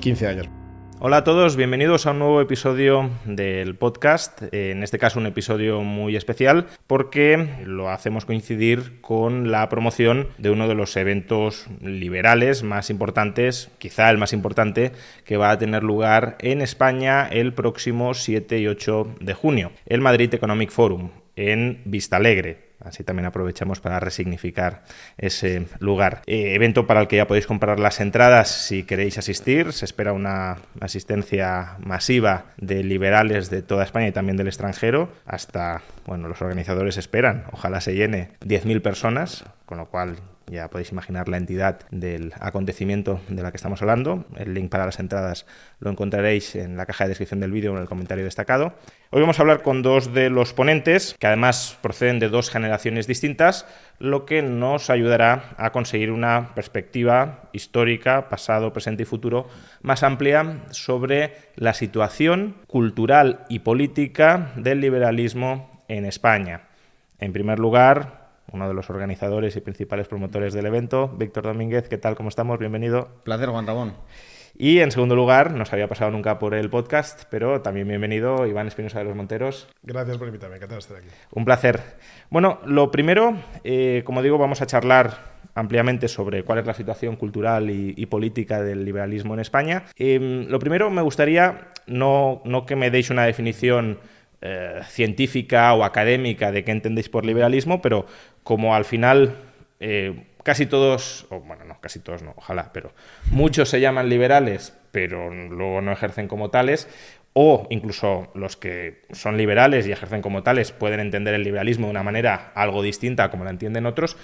15 años. Hola a todos, bienvenidos a un nuevo episodio del podcast, en este caso un episodio muy especial porque lo hacemos coincidir con la promoción de uno de los eventos liberales más importantes, quizá el más importante, que va a tener lugar en España el próximo 7 y 8 de junio, el Madrid Economic Forum en Vistalegre. Así también aprovechamos para resignificar ese lugar. Evento para el que ya podéis comprar las entradas si queréis asistir. Se espera una asistencia masiva de liberales de toda España y también del extranjero. Hasta, los organizadores esperan, ojalá se llene 10.000 personas, con lo cual ya podéis imaginar la entidad del acontecimiento de la que estamos hablando. El link para las entradas lo encontraréis en la caja de descripción del vídeo o en el comentario destacado. Hoy vamos a hablar con dos de los ponentes, que además proceden de dos generaciones distintas, lo que nos ayudará a conseguir una perspectiva histórica, pasado, presente y futuro, más amplia sobre la situación cultural y política del liberalismo en España. En primer lugar, uno de los organizadores y principales promotores del evento, Víctor Domínguez. ¿Qué tal? ¿Cómo estamos? Bienvenido. Placer, Juan Ramón. Y en segundo lugar, no se había pasado nunca por el podcast, pero también bienvenido, Iván Espinosa de los Monteros. Gracias por invitarme, encantado de estar aquí. Un placer. Bueno, lo primero, como digo, vamos a charlar ampliamente sobre cuál es la situación cultural y política del liberalismo en España. Lo primero, me gustaría no que me deis una definición científica o académica de qué entendéis por liberalismo, pero como al final casi todos, casi todos no, ojalá, pero muchos se llaman liberales, pero luego no ejercen como tales, o incluso los que son liberales y ejercen como tales pueden entender el liberalismo de una manera algo distinta a como la entienden otros.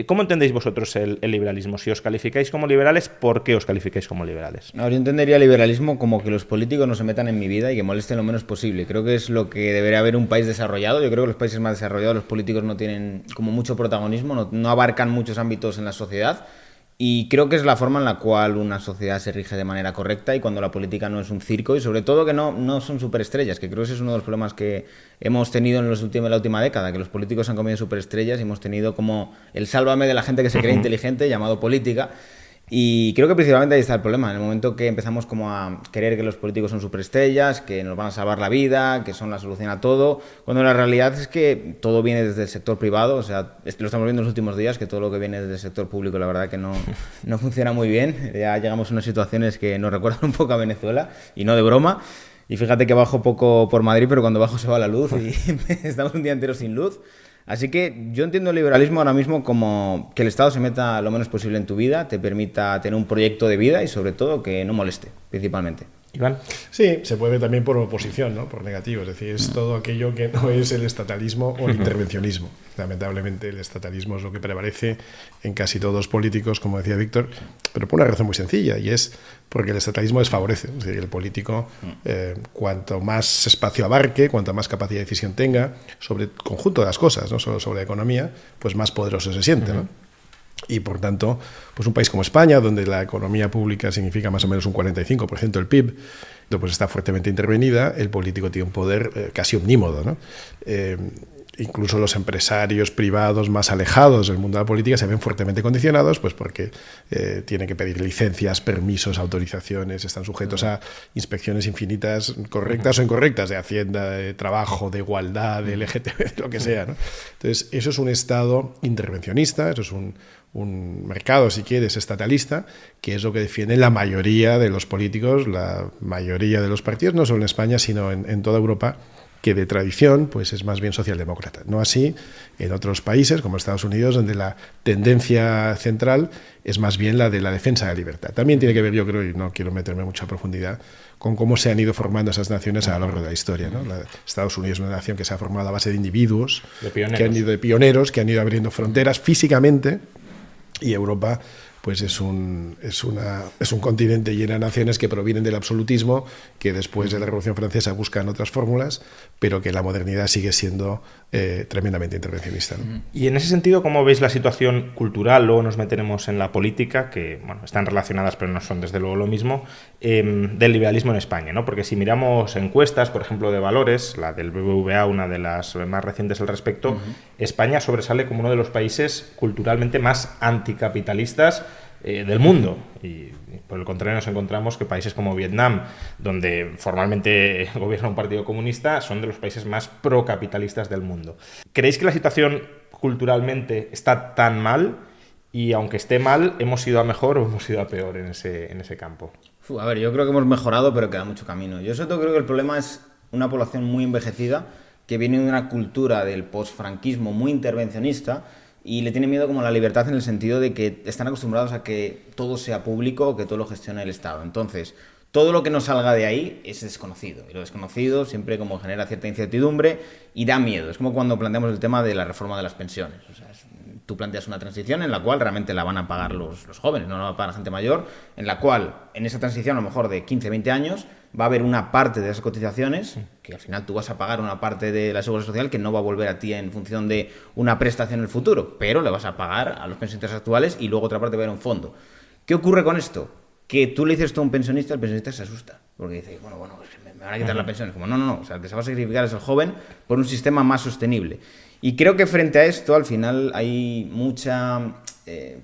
¿Cómo entendéis vosotros el liberalismo? Si os calificáis como liberales, ¿por qué os calificáis como liberales? Yo entendería liberalismo como que los políticos no se metan en mi vida y que molesten lo menos posible. Creo que es lo que debería haber un país desarrollado. Yo creo que los países más desarrollados, los políticos no tienen como mucho protagonismo, no abarcan muchos ámbitos en la sociedad. Y creo que es la forma en la cual una sociedad se rige de manera correcta y cuando la política no es un circo y sobre todo que no son superestrellas, que creo que ese es uno de los problemas que hemos tenido en la última década, que los políticos han comido superestrellas y hemos tenido como el sálvame de la gente que se cree inteligente llamado política. Y creo que principalmente ahí está el problema, en el momento que empezamos como a creer que los políticos son superestrellas, que nos van a salvar la vida, que son la solución a todo, cuando la realidad es que todo viene desde el sector privado, lo estamos viendo en los últimos días, que todo lo que viene desde el sector público la verdad que no funciona muy bien, ya llegamos a unas situaciones que nos recuerdan un poco a Venezuela, y no de broma, y fíjate que bajo poco por Madrid, pero cuando bajo se va la luz y estamos un día entero sin luz. Así que yo entiendo el liberalismo ahora mismo como que el Estado se meta lo menos posible en tu vida, te permita tener un proyecto de vida y sobre todo que no moleste, principalmente. Iván. Sí, se puede ver también por oposición, ¿no? Por negativo, es decir, es todo aquello que no es el estatalismo o el intervencionismo. Lamentablemente el estatalismo es lo que prevalece en casi todos los políticos, como decía Víctor, pero por una razón muy sencilla, y es porque el estatalismo desfavorece. Es decir, el político, cuanto más espacio abarque, cuanto más capacidad de decisión tenga sobre el conjunto de las cosas, no solo sobre la economía, pues más poderoso se siente, ¿no? Y por tanto, pues un país como España, donde la economía pública significa más o menos un 45% del PIB, pues está fuertemente intervenida, el político tiene un poder casi omnímodo, ¿no? Incluso los empresarios privados más alejados del mundo de la política se ven fuertemente condicionados, pues porque tienen que pedir licencias, permisos, autorizaciones, están sujetos a inspecciones infinitas, correctas o incorrectas, de Hacienda, de Trabajo, de Igualdad, de LGTB, de lo que sea, ¿no? Entonces, eso es un Estado intervencionista, eso es un mercado, si quieres, estatalista, que es lo que defiende la mayoría de los políticos, la mayoría de los partidos, no solo en España, sino en toda Europa, que de tradición pues es más bien socialdemócrata. No así en otros países, como Estados Unidos, donde la tendencia central es más bien la de la defensa de la libertad. También tiene que ver, yo creo, y no quiero meterme en mucha profundidad, con cómo se han ido formando esas naciones a lo largo de la historia, ¿no? Estados Unidos es una nación que se ha formado a base de individuos, de pioneros, que han ido abriendo fronteras físicamente, y Europa pues es un continente lleno de naciones que provienen del absolutismo, que después de la Revolución Francesa buscan otras fórmulas, pero que la modernidad sigue siendo tremendamente intervencionista, ¿no? Y en ese sentido, ¿cómo veis la situación cultural? Luego nos meteremos en la política, que están relacionadas pero no son desde luego lo mismo, del liberalismo en España, ¿no? Porque si miramos encuestas, por ejemplo, de valores, la del BBVA, una de las más recientes al respecto, España sobresale como uno de los países culturalmente más anticapitalistas del mundo. Y por el contrario nos encontramos que países como Vietnam, donde formalmente gobierna un partido comunista, son de los países más procapitalistas del mundo. ¿Creéis que la situación culturalmente está tan mal? Y aunque esté mal, ¿hemos ido a mejor o hemos ido a peor en ese campo? A ver, yo creo que hemos mejorado, pero queda mucho camino. Yo sobre todo creo que el problema es una población muy envejecida que viene de una cultura del posfranquismo muy intervencionista y le tiene miedo como a la libertad en el sentido de que están acostumbrados a que todo sea público o que todo lo gestione el Estado. Entonces, todo lo que no salga de ahí es desconocido. Y lo desconocido siempre como genera cierta incertidumbre y da miedo. Es como cuando planteamos el tema de la reforma de las pensiones. O sea, tú planteas una transición en la cual realmente la van a pagar los jóvenes, no la va a pagar la gente mayor, en la cual en esa transición a lo mejor de 15, 20 años va a haber una parte de esas cotizaciones que al final tú vas a pagar una parte de la seguridad social que no va a volver a ti en función de una prestación en el futuro, pero le vas a pagar a los pensionistas actuales y luego otra parte va a ir a un fondo. ¿Qué ocurre con esto? Que tú le dices esto a un pensionista, el pensionista se asusta, porque dice, bueno, me van a quitar la pensión. Es como, no, o sea, el que se va a sacrificar es el joven por un sistema más sostenible. Y creo que frente a esto, al final, hay mucha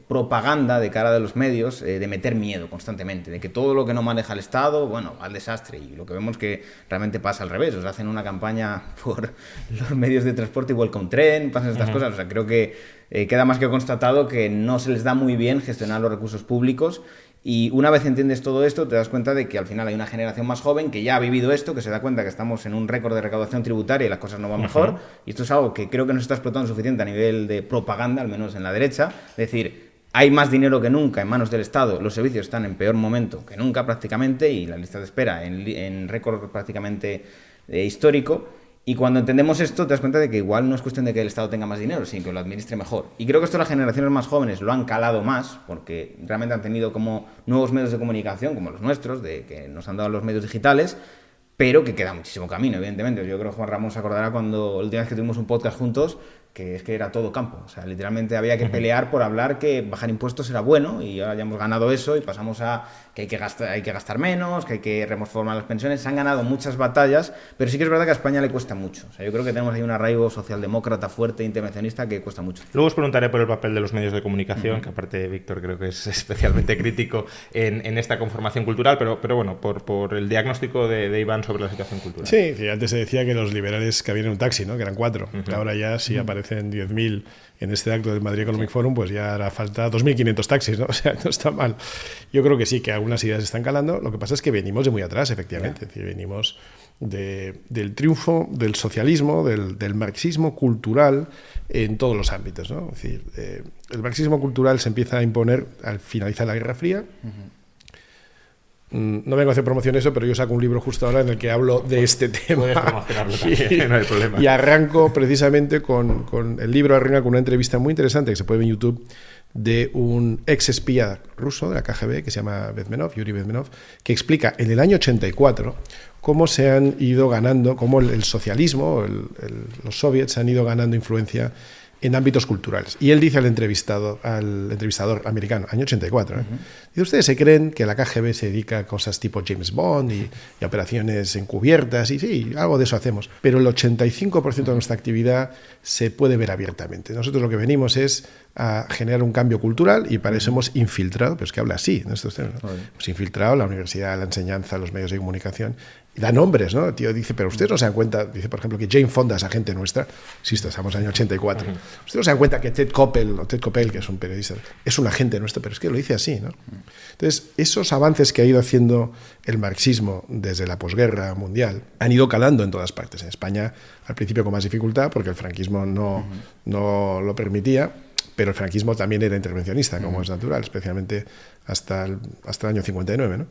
propaganda de cara de los medios de meter miedo constantemente, de que todo lo que no maneja el Estado, bueno, va al desastre. Y lo que vemos que realmente pasa al revés. O sea, hacen una campaña por los medios de transporte igual que un tren, pasan estas cosas. O sea, creo que queda más que constatado que no se les da muy bien gestionar los recursos públicos. Y una vez entiendes todo esto, te das cuenta de que al final hay una generación más joven que ya ha vivido esto, que se da cuenta que estamos en un récord de recaudación tributaria y las cosas no van mejor. Y esto es algo que creo que no se está explotando suficiente a nivel de propaganda, al menos en la derecha. Es decir, hay más dinero que nunca en manos del Estado, los servicios están en peor momento que nunca prácticamente y la lista de espera en récord prácticamente histórico. Y cuando entendemos esto, te das cuenta de que igual no es cuestión de que el Estado tenga más dinero, sino que lo administre mejor. Y creo que esto las generaciones más jóvenes lo han calado más, porque realmente han tenido como nuevos medios de comunicación, como los nuestros, de que nos han dado los medios digitales, pero que queda muchísimo camino, evidentemente. Yo creo que Juan Ramón se acordará cuando la última vez que tuvimos un podcast juntos, que es que era todo campo. O sea, literalmente había que pelear por hablar que bajar impuestos era bueno y ahora ya hemos ganado eso y pasamos a que hay que gastar menos, que hay que reformar las pensiones. Se han ganado muchas batallas, pero sí que es verdad que a España le cuesta mucho. O sea, yo creo que tenemos ahí un arraigo socialdemócrata fuerte, intervencionista, que cuesta mucho. Luego os preguntaré por el papel de los medios de comunicación, que aparte Víctor creo que es especialmente crítico en esta conformación cultural, pero bueno, por el diagnóstico de Iván sobre la situación cultural. Sí, antes se decía que los liberales cabían en un taxi, ¿no? Que eran 4. Que ahora ya si aparecen 10.000 en este acto del Madrid Economic Forum, pues ya hará falta 2.500 taxis, ¿no? O sea, no está mal. Yo creo que sí, que algunas ideas están calando. Lo que pasa es que venimos de muy atrás, efectivamente. Es decir, venimos del triunfo del socialismo, del marxismo cultural en todos los ámbitos, ¿no? Es decir, el marxismo cultural se empieza a imponer al finalizar la Guerra Fría. No vengo a hacer promoción de eso, pero yo saco un libro justo ahora en el que hablo de este tema. Puedes promocionarlo también, no hay problema. Y arranco precisamente con el libro, arranca con una entrevista muy interesante que se puede ver en YouTube de un ex espía ruso de la KGB que se llama Bezmenov, Yuri Bezmenov, que explica en el año 84 cómo se han ido ganando, cómo el socialismo, los soviets han ido ganando influencia en ámbitos culturales. Y él dice al entrevistador americano, año 84, dice, ¿ustedes se creen que la KGB se dedica a cosas tipo James Bond y operaciones encubiertas? Y sí, algo de eso hacemos. Pero el 85% de nuestra actividad se puede ver abiertamente. Nosotros lo que venimos es a generar un cambio cultural y para eso hemos infiltrado, pero es que habla así en estos temas, ¿no? Hemos infiltrado la universidad, la enseñanza, los medios de comunicación. Y da nombres, ¿no? El tío dice, pero ustedes no se dan cuenta, dice, por ejemplo, que Jane Fonda es agente nuestra, insisto, estamos en el año 84. Ustedes no se dan cuenta que Ted Koppel, que es un periodista, es un agente nuestro, pero es que lo dice así, ¿no? Entonces, esos avances que ha ido haciendo el marxismo desde la posguerra mundial han ido calando en todas partes. En España, al principio con más dificultad, porque el franquismo no lo permitía, pero el franquismo también era intervencionista, como es natural, especialmente hasta el año 59, ¿no?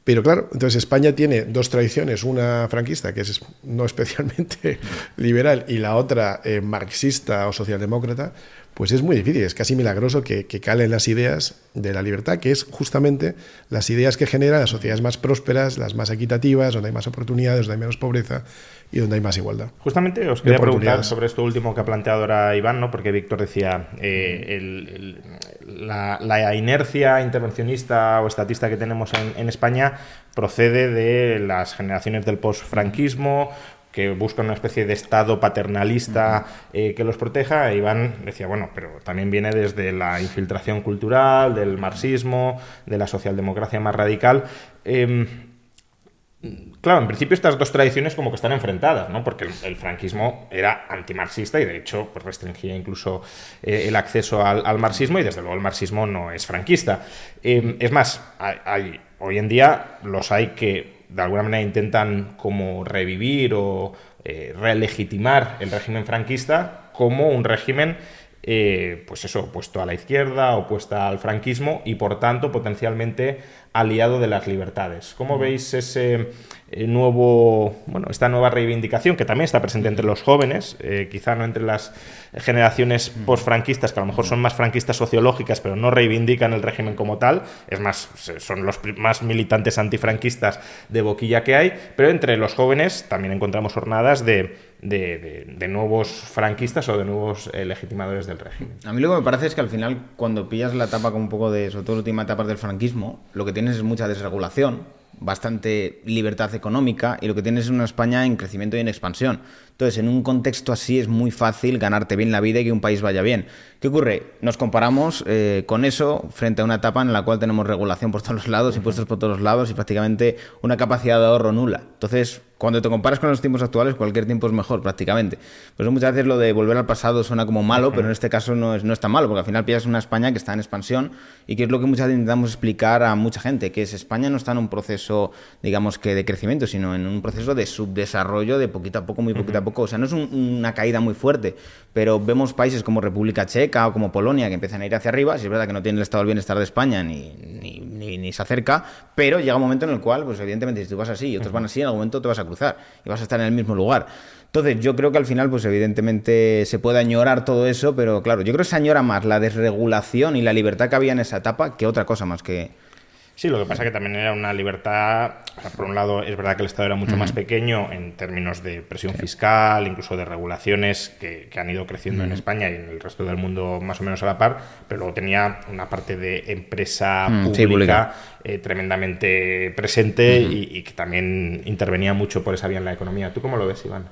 Pero claro, entonces España tiene dos tradiciones, una franquista, que es no especialmente liberal, y la otra marxista o socialdemócrata, pues es muy difícil, es casi milagroso que calen las ideas de la libertad, que es justamente las ideas que generan las sociedades más prósperas, las más equitativas, donde hay más oportunidades, donde hay menos pobreza y donde hay más igualdad. Justamente os quería preguntar sobre esto último que ha planteado ahora Iván, ¿no? Porque Víctor decía la inercia intervencionista o estatista que tenemos en España procede de las generaciones del posfranquismo, que buscan una especie de Estado paternalista que los proteja. Iván decía, bueno, pero también viene desde la infiltración cultural, del marxismo, de la socialdemocracia más radical. Claro, en principio estas dos tradiciones como que están enfrentadas, ¿no? Porque el franquismo era antimarxista y de hecho pues restringía incluso el acceso al marxismo, y desde luego el marxismo no es franquista. Es más, hoy en día los hay que de alguna manera intentan como revivir o relegitimar el régimen franquista como un régimen pues eso, opuesto a la izquierda, opuesta al franquismo y por tanto potencialmente aliado de las libertades. ¿Cómo veis esta nueva reivindicación que también está presente entre los jóvenes, quizá no entre las generaciones posfranquistas, que a lo mejor son más franquistas sociológicas pero no reivindican el régimen como tal, es más, son los más militantes antifranquistas de boquilla que hay, pero entre los jóvenes también encontramos jornadas de nuevos franquistas o de nuevos legitimadores del régimen? A mí lo que me parece es que al final, cuando pillas la etapa como un poco de, sobre todo las últimas etapas del franquismo, lo que tienes es mucha desregulación, bastante libertad económica, y lo que tienes es una España en crecimiento y en expansión. Entonces, en un contexto así es muy fácil ganarte bien la vida y que un país vaya bien. ¿Qué ocurre? Nos comparamos con eso frente a una etapa en la cual tenemos regulación por todos los lados, impuestos por todos los lados y prácticamente una capacidad de ahorro nula. Entonces, cuando te comparas con los tiempos actuales, cualquier tiempo es mejor prácticamente. Por eso muchas veces lo de volver al pasado suena como malo, pero en este caso no es tan malo, porque al final pillas una España que está en expansión y que es lo que muchas veces intentamos explicar a mucha gente, que es España no está en un proceso, digamos que de crecimiento, sino en un proceso de subdesarrollo de poquito a poco, muy poquito a poco. O sea, no es una caída muy fuerte, pero vemos países como República Checa o como Polonia que empiezan a ir hacia arriba. Si es verdad que no tienen el estado del bienestar de España ni se acerca, pero llega un momento en el cual, pues evidentemente, si tú vas así y otros van así, en algún momento te vas a cruzar y vas a estar en el mismo lugar. Entonces, yo creo que al final, pues evidentemente se puede añorar todo eso, pero claro, yo creo que se añora más la desregulación y la libertad que había en esa etapa que otra cosa más que... Sí, lo que pasa es que también era una libertad, o sea, por un lado es verdad que el Estado era mucho más pequeño en términos de presión fiscal, incluso de regulaciones que han ido creciendo en España y en el resto del mundo más o menos a la par, pero luego tenía una parte de empresa pública tremendamente presente y que también intervenía mucho por esa vía en la economía. ¿Tú cómo lo ves, Iván?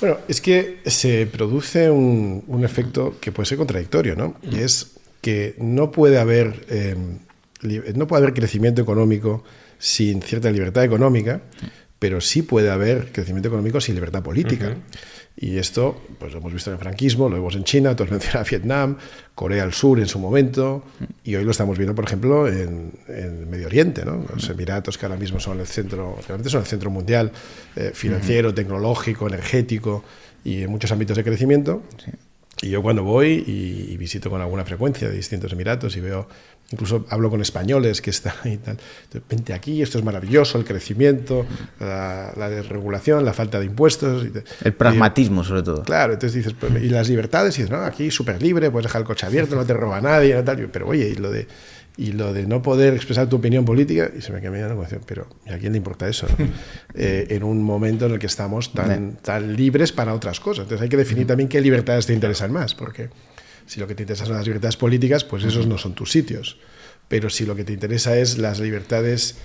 Bueno, es que se produce un efecto que puede ser contradictorio, ¿no? Y es que no puede haber crecimiento económico sin cierta libertad económica, pero sí puede haber crecimiento económico sin libertad política. Y esto, pues lo hemos visto en el franquismo, lo vemos en China, tú has mencionado Vietnam, Corea del Sur en su momento, y hoy lo estamos viendo, por ejemplo, en Medio Oriente, ¿no? Los Emiratos, que ahora mismo son el centro, realmente son el centro mundial financiero, tecnológico, energético y en muchos ámbitos de crecimiento. Sí. Y yo cuando voy y visito con alguna frecuencia de distintos Emiratos y veo, incluso hablo con españoles que están y tal, vente aquí, esto es maravilloso, el crecimiento, la desregulación, la falta de impuestos. El pragmatismo, sobre todo. Claro, entonces dices, pues, y las libertades, y dices, no, aquí súper libre, puedes dejar el coche abierto, no te roba nadie, no tal, pero oye, y lo de no poder expresar tu opinión política, y se me queda mirando como diciendo, pero ¿a quién le importa eso? ¿No? En un momento en el que estamos tan libres para otras cosas. Entonces hay que definir también qué libertades te interesan más, porque si lo que te interesa son las libertades políticas, pues esos no son tus sitios. Pero si lo que te interesa es las libertades,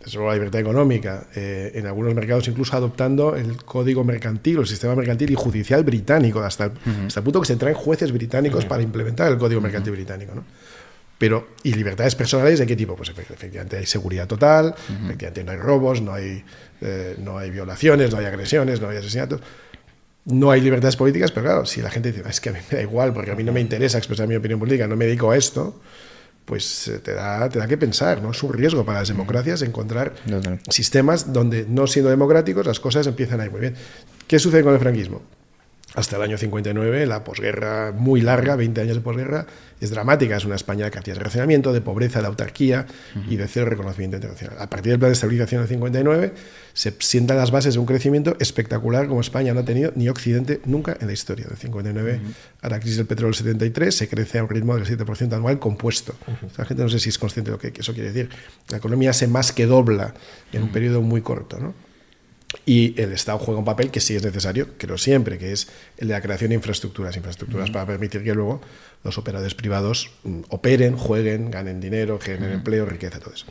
sobre la libertad económica, en algunos mercados incluso adoptando el código mercantil, el sistema mercantil y judicial británico, hasta el punto que se traen jueces británicos para implementar el código mercantil británico, ¿no? Pero, ¿y libertades personales de qué tipo? Pues efectivamente hay seguridad total, efectivamente no hay robos, no hay violaciones, no hay agresiones, no hay asesinatos. No hay libertades políticas, pero claro, si la gente dice, es que a mí me da igual, porque a mí no me interesa expresar mi opinión política, no me dedico a esto, pues te da que pensar, ¿no? Es un riesgo para las democracias encontrar sistemas donde, no siendo democráticos, las cosas empiezan a ir muy bien. ¿Qué sucede con el franquismo? Hasta el año 59, la posguerra muy larga, 20 años de posguerra, es dramática. Es una España de cantidad de racionamiento, de pobreza, de autarquía y de cero reconocimiento internacional. A partir del plan de estabilización del 59, se sientan las bases de un crecimiento espectacular como España no ha tenido ni Occidente nunca en la historia. Del 59 a la crisis del petróleo del 73, se crece a un ritmo del 7% anual compuesto. La gente no sé si es consciente de lo que eso quiere decir. La economía se más que dobla en un periodo muy corto, ¿no? Y el Estado juega un papel que sí es necesario, creo siempre, que es el de la creación de infraestructuras para permitir que luego los operadores privados operen, jueguen, ganen dinero, generen empleo, riqueza, todo eso.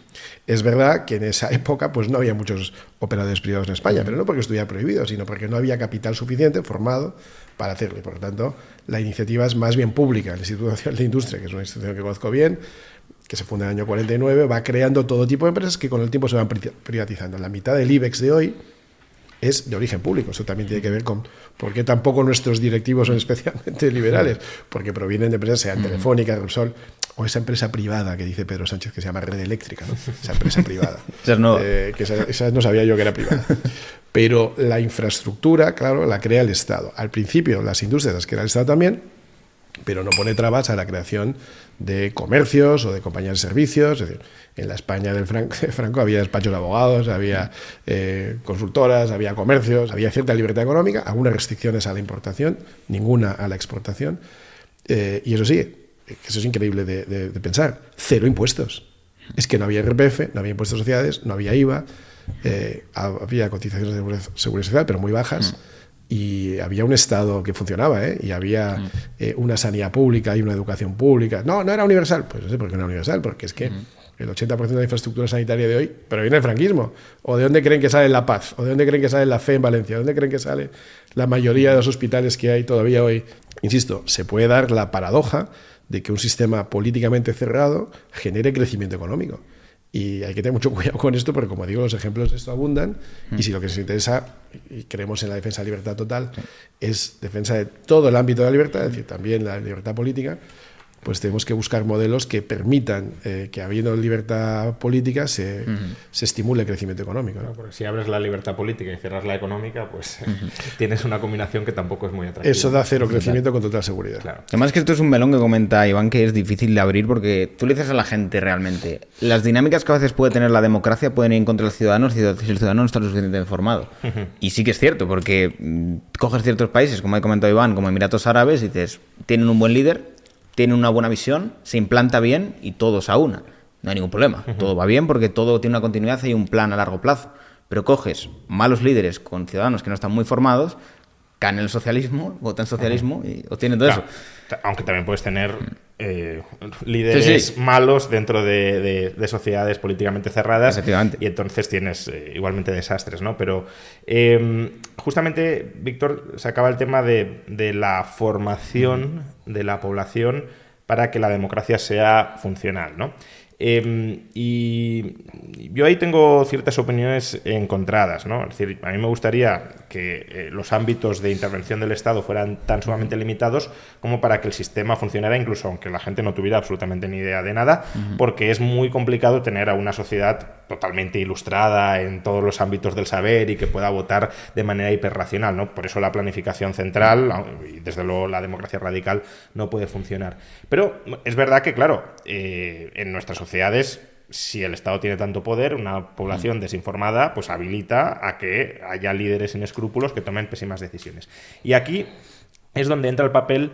Es verdad que en esa época pues no había muchos operadores privados en España, pero no porque estuviera prohibido, sino porque no había capital suficiente formado para hacerlo. Y por lo tanto, la iniciativa es más bien pública. El Instituto Nacional de Industria, que es una institución que conozco bien, que se funda en el año 49, va creando todo tipo de empresas que con el tiempo se van privatizando. La mitad del IBEX de hoy es de origen público. Eso también tiene que ver con por qué tampoco nuestros directivos son especialmente liberales, porque provienen de empresas, sean Telefónica, Repsol, o esa empresa privada que dice Pedro Sánchez que se llama Red Eléctrica, ¿no? Esa empresa privada. Esa no sabía yo que era privada. Pero la infraestructura, claro, la crea el Estado. Al principio las industrias las crea el Estado también, pero no pone trabas a la creación de comercios o de compañías de servicios. Es decir, en la España del Franco había despachos de abogados, había consultoras, había comercios, había cierta libertad económica, algunas restricciones a la importación, ninguna a la exportación. Y eso sí, eso es increíble de pensar, 0 impuestos. Es que no había IRPF, no había impuestos de sociedades, no había IVA, había cotizaciones de seguridad social, pero muy bajas. Y había un Estado que funcionaba, y había una sanidad pública y una educación pública. No era universal. Pues no sé por qué no era universal, porque es que el 80% de la infraestructura sanitaria de hoy proviene del franquismo. ¿O de dónde creen que sale La Paz? ¿O de dónde creen que sale La Fe en Valencia? ¿De dónde creen que sale la mayoría de los hospitales que hay todavía hoy? Insisto, se puede dar la paradoja de que un sistema políticamente cerrado genere crecimiento económico. Y hay que tener mucho cuidado con esto, porque como digo, los ejemplos de esto abundan, y si lo que nos interesa, y creemos en la defensa de la libertad total, es defensa de todo el ámbito de la libertad, es decir, también la libertad política, pues tenemos que buscar modelos que permitan que, habiendo libertad política, se estimule el crecimiento económico, ¿no? Porque si abres la libertad política y cierras la económica, pues tienes una combinación que tampoco es muy atractiva. Eso da 0 crecimiento con total seguridad. Claro. Además que esto es un melón que comenta Iván, que es difícil de abrir, porque tú le dices a la gente realmente, las dinámicas que a veces puede tener la democracia pueden ir en contra de los ciudadanos si el ciudadano no está lo suficientemente informado. Y sí que es cierto, porque coges ciertos países, como ha comentado Iván, como Emiratos Árabes, y dices, tienen un buen líder, tiene una buena visión, se implanta bien y todos a una. No hay ningún problema. Todo va bien porque todo tiene una continuidad y un plan a largo plazo. Pero coges malos líderes con ciudadanos que no están muy formados, caen en el socialismo, votan socialismo y obtienen todo eso. Aunque también puedes tener líderes malos dentro de sociedades políticamente cerradas. Efectivamente. Y entonces tienes igualmente desastres, ¿no? Pero justamente, Víctor, sacaba el tema de la formación de la población para que la democracia sea funcional, ¿no? Y yo ahí tengo ciertas opiniones encontradas, ¿no? Es decir, a mí me gustaría que los ámbitos de intervención del Estado fueran tan sumamente limitados como para que el sistema funcionara, incluso aunque la gente no tuviera absolutamente ni idea de nada, porque es muy complicado tener a una sociedad totalmente ilustrada en todos los ámbitos del saber y que pueda votar de manera hiperracional, ¿no? Por eso la planificación central y desde luego la democracia radical no puede funcionar. Pero es verdad que, claro, en nuestras sociedades, si el Estado tiene tanto poder, una población desinformada pues habilita a que haya líderes sin escrúpulos que tomen pésimas decisiones. Y aquí es donde entra el papel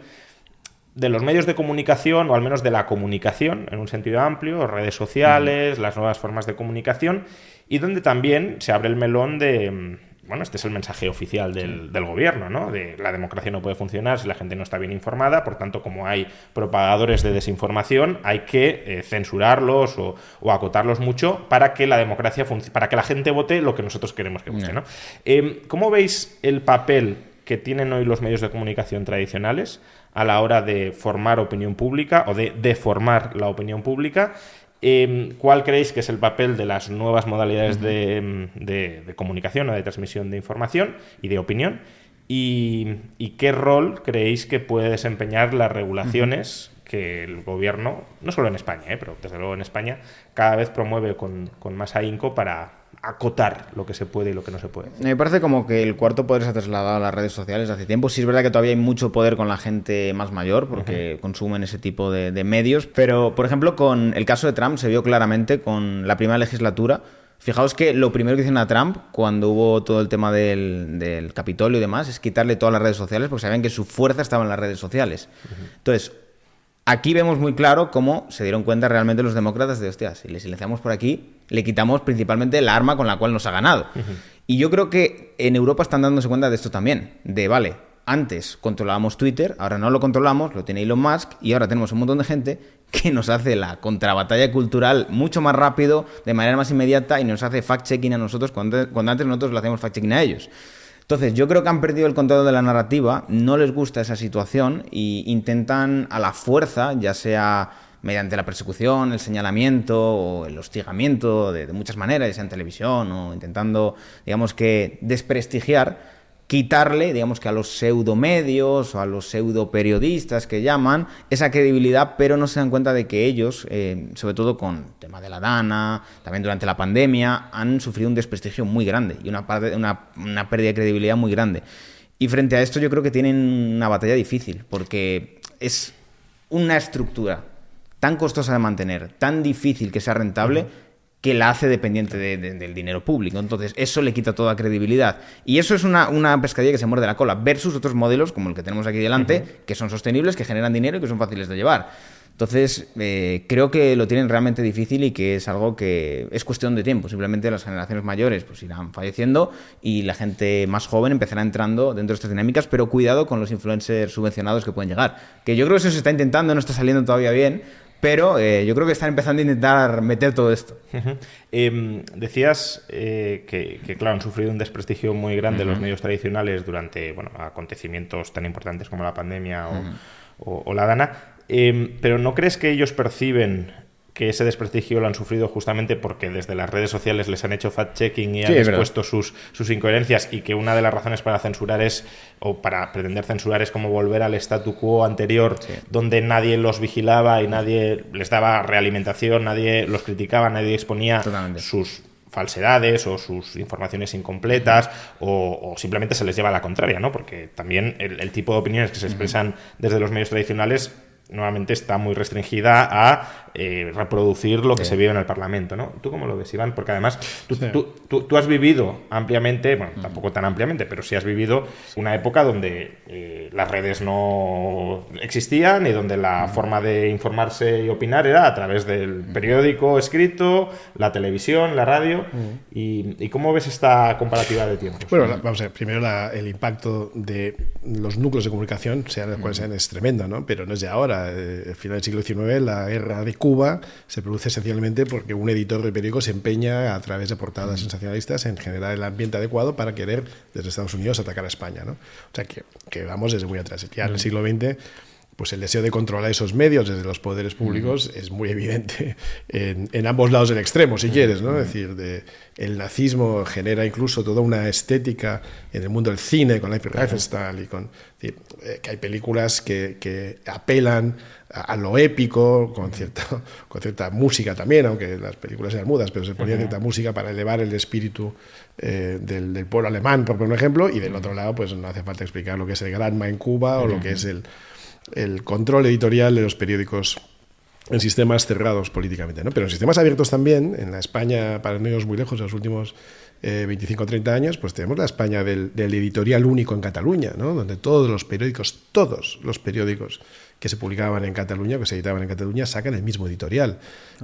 de los medios de comunicación, o al menos de la comunicación en un sentido amplio, redes sociales, las nuevas formas de comunicación, y donde también se abre el melón de... Bueno, este es el mensaje oficial del gobierno, ¿no? De la democracia no puede funcionar si la gente no está bien informada, por tanto, como hay propagadores de desinformación, hay que censurarlos o acotarlos mucho para que la democracia para que la gente vote lo que nosotros queremos que vote, ¿no? ¿Cómo veis el papel que tienen hoy los medios de comunicación tradicionales a la hora de formar opinión pública o de deformar la opinión pública? ¿Cuál creéis que es el papel de las nuevas modalidades de comunicación o de transmisión de información y de opinión? ¿Y qué rol creéis que puede desempeñar las regulaciones que el gobierno, no solo en España, pero desde luego en España, cada vez promueve con más ahínco para acotar lo que se puede y lo que no se puede? Me parece como que el cuarto poder se ha trasladado a las redes sociales hace tiempo. Sí es verdad que todavía hay mucho poder con la gente más mayor porque consumen ese tipo de medios, pero por ejemplo con el caso de Trump se vio claramente con la primera legislatura. Fijaos que lo primero que hicieron a Trump cuando hubo todo el tema del Capitolio y demás es quitarle todas las redes sociales porque sabían que su fuerza estaba en las redes sociales. Entonces, aquí vemos muy claro cómo se dieron cuenta realmente los demócratas de, hostia, si le silenciamos por aquí, le quitamos principalmente el arma con la cual nos ha ganado. Y yo creo que en Europa están dándose cuenta de esto también, de, vale, antes controlábamos Twitter, ahora no lo controlamos, lo tiene Elon Musk, y ahora tenemos un montón de gente que nos hace la contrabatalla cultural mucho más rápido, de manera más inmediata, y nos hace fact-checking a nosotros cuando antes nosotros le hacemos fact-checking a ellos. Entonces, yo creo que han perdido el control de la narrativa, no les gusta esa situación y intentan a la fuerza, ya sea mediante la persecución, el señalamiento o el hostigamiento de muchas maneras, ya sea en televisión o intentando, digamos que, desprestigiar, quitarle, digamos que a los pseudomedios o a los pseudoperiodistas que llaman, esa credibilidad, pero no se dan cuenta de que ellos, sobre todo con el tema de la Dana, también durante la pandemia, han sufrido un desprestigio muy grande y una pérdida de credibilidad muy grande. Y frente a esto yo creo que tienen una batalla difícil, porque es una estructura tan costosa de mantener, tan difícil que sea rentable, que la hace dependiente del dinero público. Entonces, eso le quita toda credibilidad. Y eso es una pescadilla que se muerde la cola, versus otros modelos, como el que tenemos aquí delante, que son sostenibles, que generan dinero y que son fáciles de llevar. Entonces, creo que lo tienen realmente difícil y que es algo que es cuestión de tiempo. Simplemente las generaciones mayores pues irán falleciendo y la gente más joven empezará entrando dentro de estas dinámicas, pero cuidado con los influencers subvencionados que pueden llegar. Que yo creo que eso se está intentando, no está saliendo todavía bien, pero yo creo que están empezando a intentar meter todo esto. Decías que, claro, han sufrido un desprestigio muy grande los medios tradicionales durante acontecimientos tan importantes como la pandemia o la Dana, pero ¿no crees que ellos perciben que ese desprestigio lo han sufrido justamente porque desde las redes sociales les han hecho fact-checking y han expuesto sus incoherencias, y que una de las razones para censurar o para pretender censurar es como volver al statu quo anterior, donde nadie los vigilaba y nadie les daba realimentación, nadie los criticaba, nadie exponía sus falsedades o sus informaciones incompletas o simplemente se les lleva a la contraria, ¿no? Porque también el tipo de opiniones que se expresan desde los medios tradicionales nuevamente está muy restringida a reproducir lo que se vive en el Parlamento, ¿no? ¿Tú cómo lo ves, Iván? Porque además tú has vivido ampliamente, bueno, tampoco tan ampliamente, pero sí has vivido una época donde las redes no existían y donde la forma de informarse y opinar era a través del periódico escrito, la televisión, la radio. ¿Y cómo ves esta comparativa de tiempos? Bueno, vamos a ver, primero el impacto de los núcleos de comunicación, sean los cuales sean, es tremendo, ¿no? Pero no es de ahora. Al final del siglo XIX, la guerra de Cuba se produce esencialmente porque un editor de periódico se empeña a través de portadas sensacionalistas en generar el ambiente adecuado para querer desde Estados Unidos atacar a España, ¿no? O sea que vamos desde muy atrás. Ya en el siglo XX, pues el deseo de controlar esos medios desde los poderes públicos es muy evidente en ambos lados del extremo, si quieres, ¿no? Es decir, el nazismo genera incluso toda una estética en el mundo del cine, con Life Riefenstahl y con... Es decir, que hay películas que apelan a lo épico, con cierta música también, aunque las películas eran mudas, pero se ponía cierta música para elevar el espíritu del pueblo alemán, por poner un ejemplo, y del otro lado, pues no hace falta explicar lo que es el Granma en Cuba o lo que es el control editorial de los periódicos en sistemas cerrados políticamente, ¿no? Pero en sistemas abiertos también, en la España, para no irnos muy lejos, en los últimos 25 o 30 años, pues tenemos la España del editorial único en Cataluña, ¿no? Donde todos los periódicos que se publicaban en Cataluña, que se editaban en Cataluña, sacan el mismo editorial,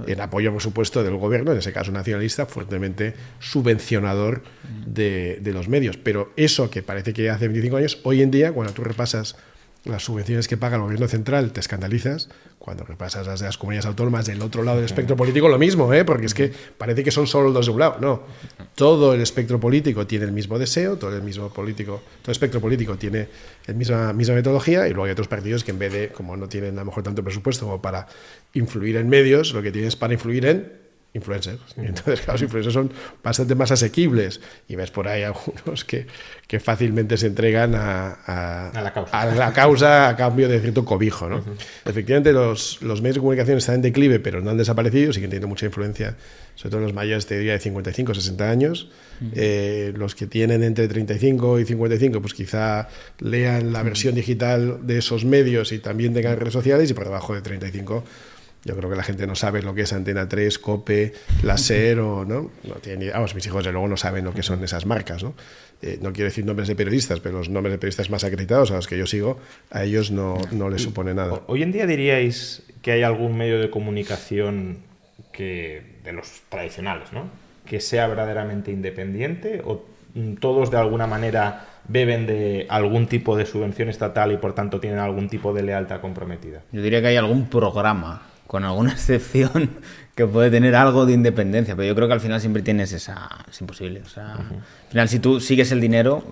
en apoyo, por supuesto, del gobierno, en ese caso nacionalista, fuertemente subvencionador de los medios. Pero eso que parece que hace 25 años, hoy en día, cuando tú repasas las subvenciones que paga el gobierno central, te escandalizas. Cuando repasas las de las comunidades autónomas del otro lado del espectro político, lo mismo, porque es que parece que son solo los de un lado. No, todo el espectro político tiene el mismo deseo, todo el espectro político tiene la misma metodología, y luego hay otros partidos que, en vez de, como no tienen a lo mejor tanto presupuesto como para influir en medios, lo que tienen es para influir en influencers. Y entonces, claro, los influencers son bastante más asequibles, y ves por ahí algunos que fácilmente se entregan a la causa a cambio de cierto cobijo, ¿no? Efectivamente, los medios de comunicación están en declive, pero no han desaparecido, siguen teniendo mucha influencia, sobre todo los mayores, te diría, de 55 o 60 años. Los que tienen entre 35 y 55, pues quizá lean la versión digital de esos medios y también tengan redes sociales, y por debajo de 35 yo creo que la gente no sabe lo que es Antena 3, COPE, la SER, o no tienen ni idea. Vamos, mis hijos de luego no saben lo que son esas marcas, ¿no? No quiero decir nombres de periodistas, pero los nombres de periodistas más acreditados, a los que yo sigo, a ellos no les supone nada. ¿Hoy en día diríais que hay algún medio de comunicación de los tradicionales, ¿no?, que sea verdaderamente independiente, o todos de alguna manera beben de algún tipo de subvención estatal y por tanto tienen algún tipo de lealtad comprometida. Yo diría que hay algún programa, con alguna excepción, que puede tener algo de independencia, pero yo creo que al final siempre tienes esa... Es imposible. O sea, al final, si tú sigues el dinero,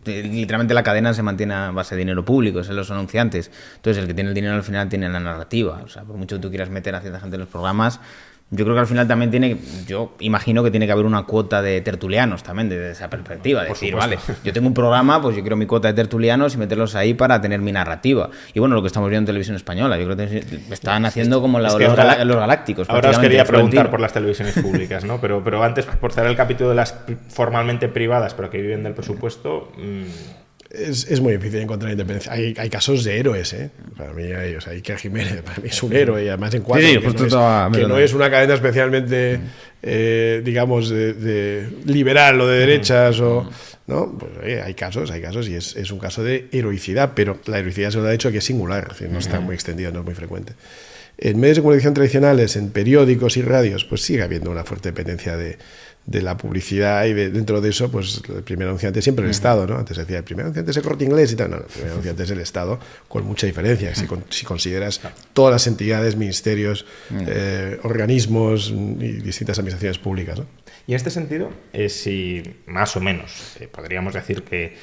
literalmente la cadena se mantiene a base de dinero público, son los anunciantes. Entonces, el que tiene el dinero al final tiene la narrativa. O sea, por mucho que tú quieras meter a cierta gente en los programas, yo creo que al final también yo imagino que tiene que haber una cuota de tertulianos también, desde esa perspectiva, de decir, vale, yo tengo un programa, pues yo quiero mi cuota de tertulianos y meterlos ahí para tener mi narrativa. Y bueno, lo que estamos viendo en televisión española, yo creo que están haciendo como los galácticos. Ahora os quería preguntar por las televisiones públicas, ¿no? Pero antes, por cerrar el capítulo de las formalmente privadas, pero que viven del presupuesto... Es muy difícil encontrar independencia. Hay casos de héroes, ¿eh? Para mí hay Iker Jiménez, para mí es un héroe, y además en cuatro, que no es una cadena especialmente, digamos, de liberal o de derechas, ¿no? Pues, hay casos, y es un caso de heroicidad, pero la heroicidad se lo ha hecho que es singular, es decir, no está muy extendida, no es muy frecuente. En medios de comunicación tradicionales, en periódicos y radios, pues sigue habiendo una fuerte dependencia de la publicidad, y dentro de eso, pues el primer anunciante es siempre el Estado, ¿no? Antes decía, el primer anunciante es el Corte Inglés y tal. No, el primer anunciante es el Estado, con mucha diferencia. Si consideras todas las entidades, ministerios, organismos y distintas administraciones públicas, ¿no? Y en este sentido, si más o menos podríamos decir que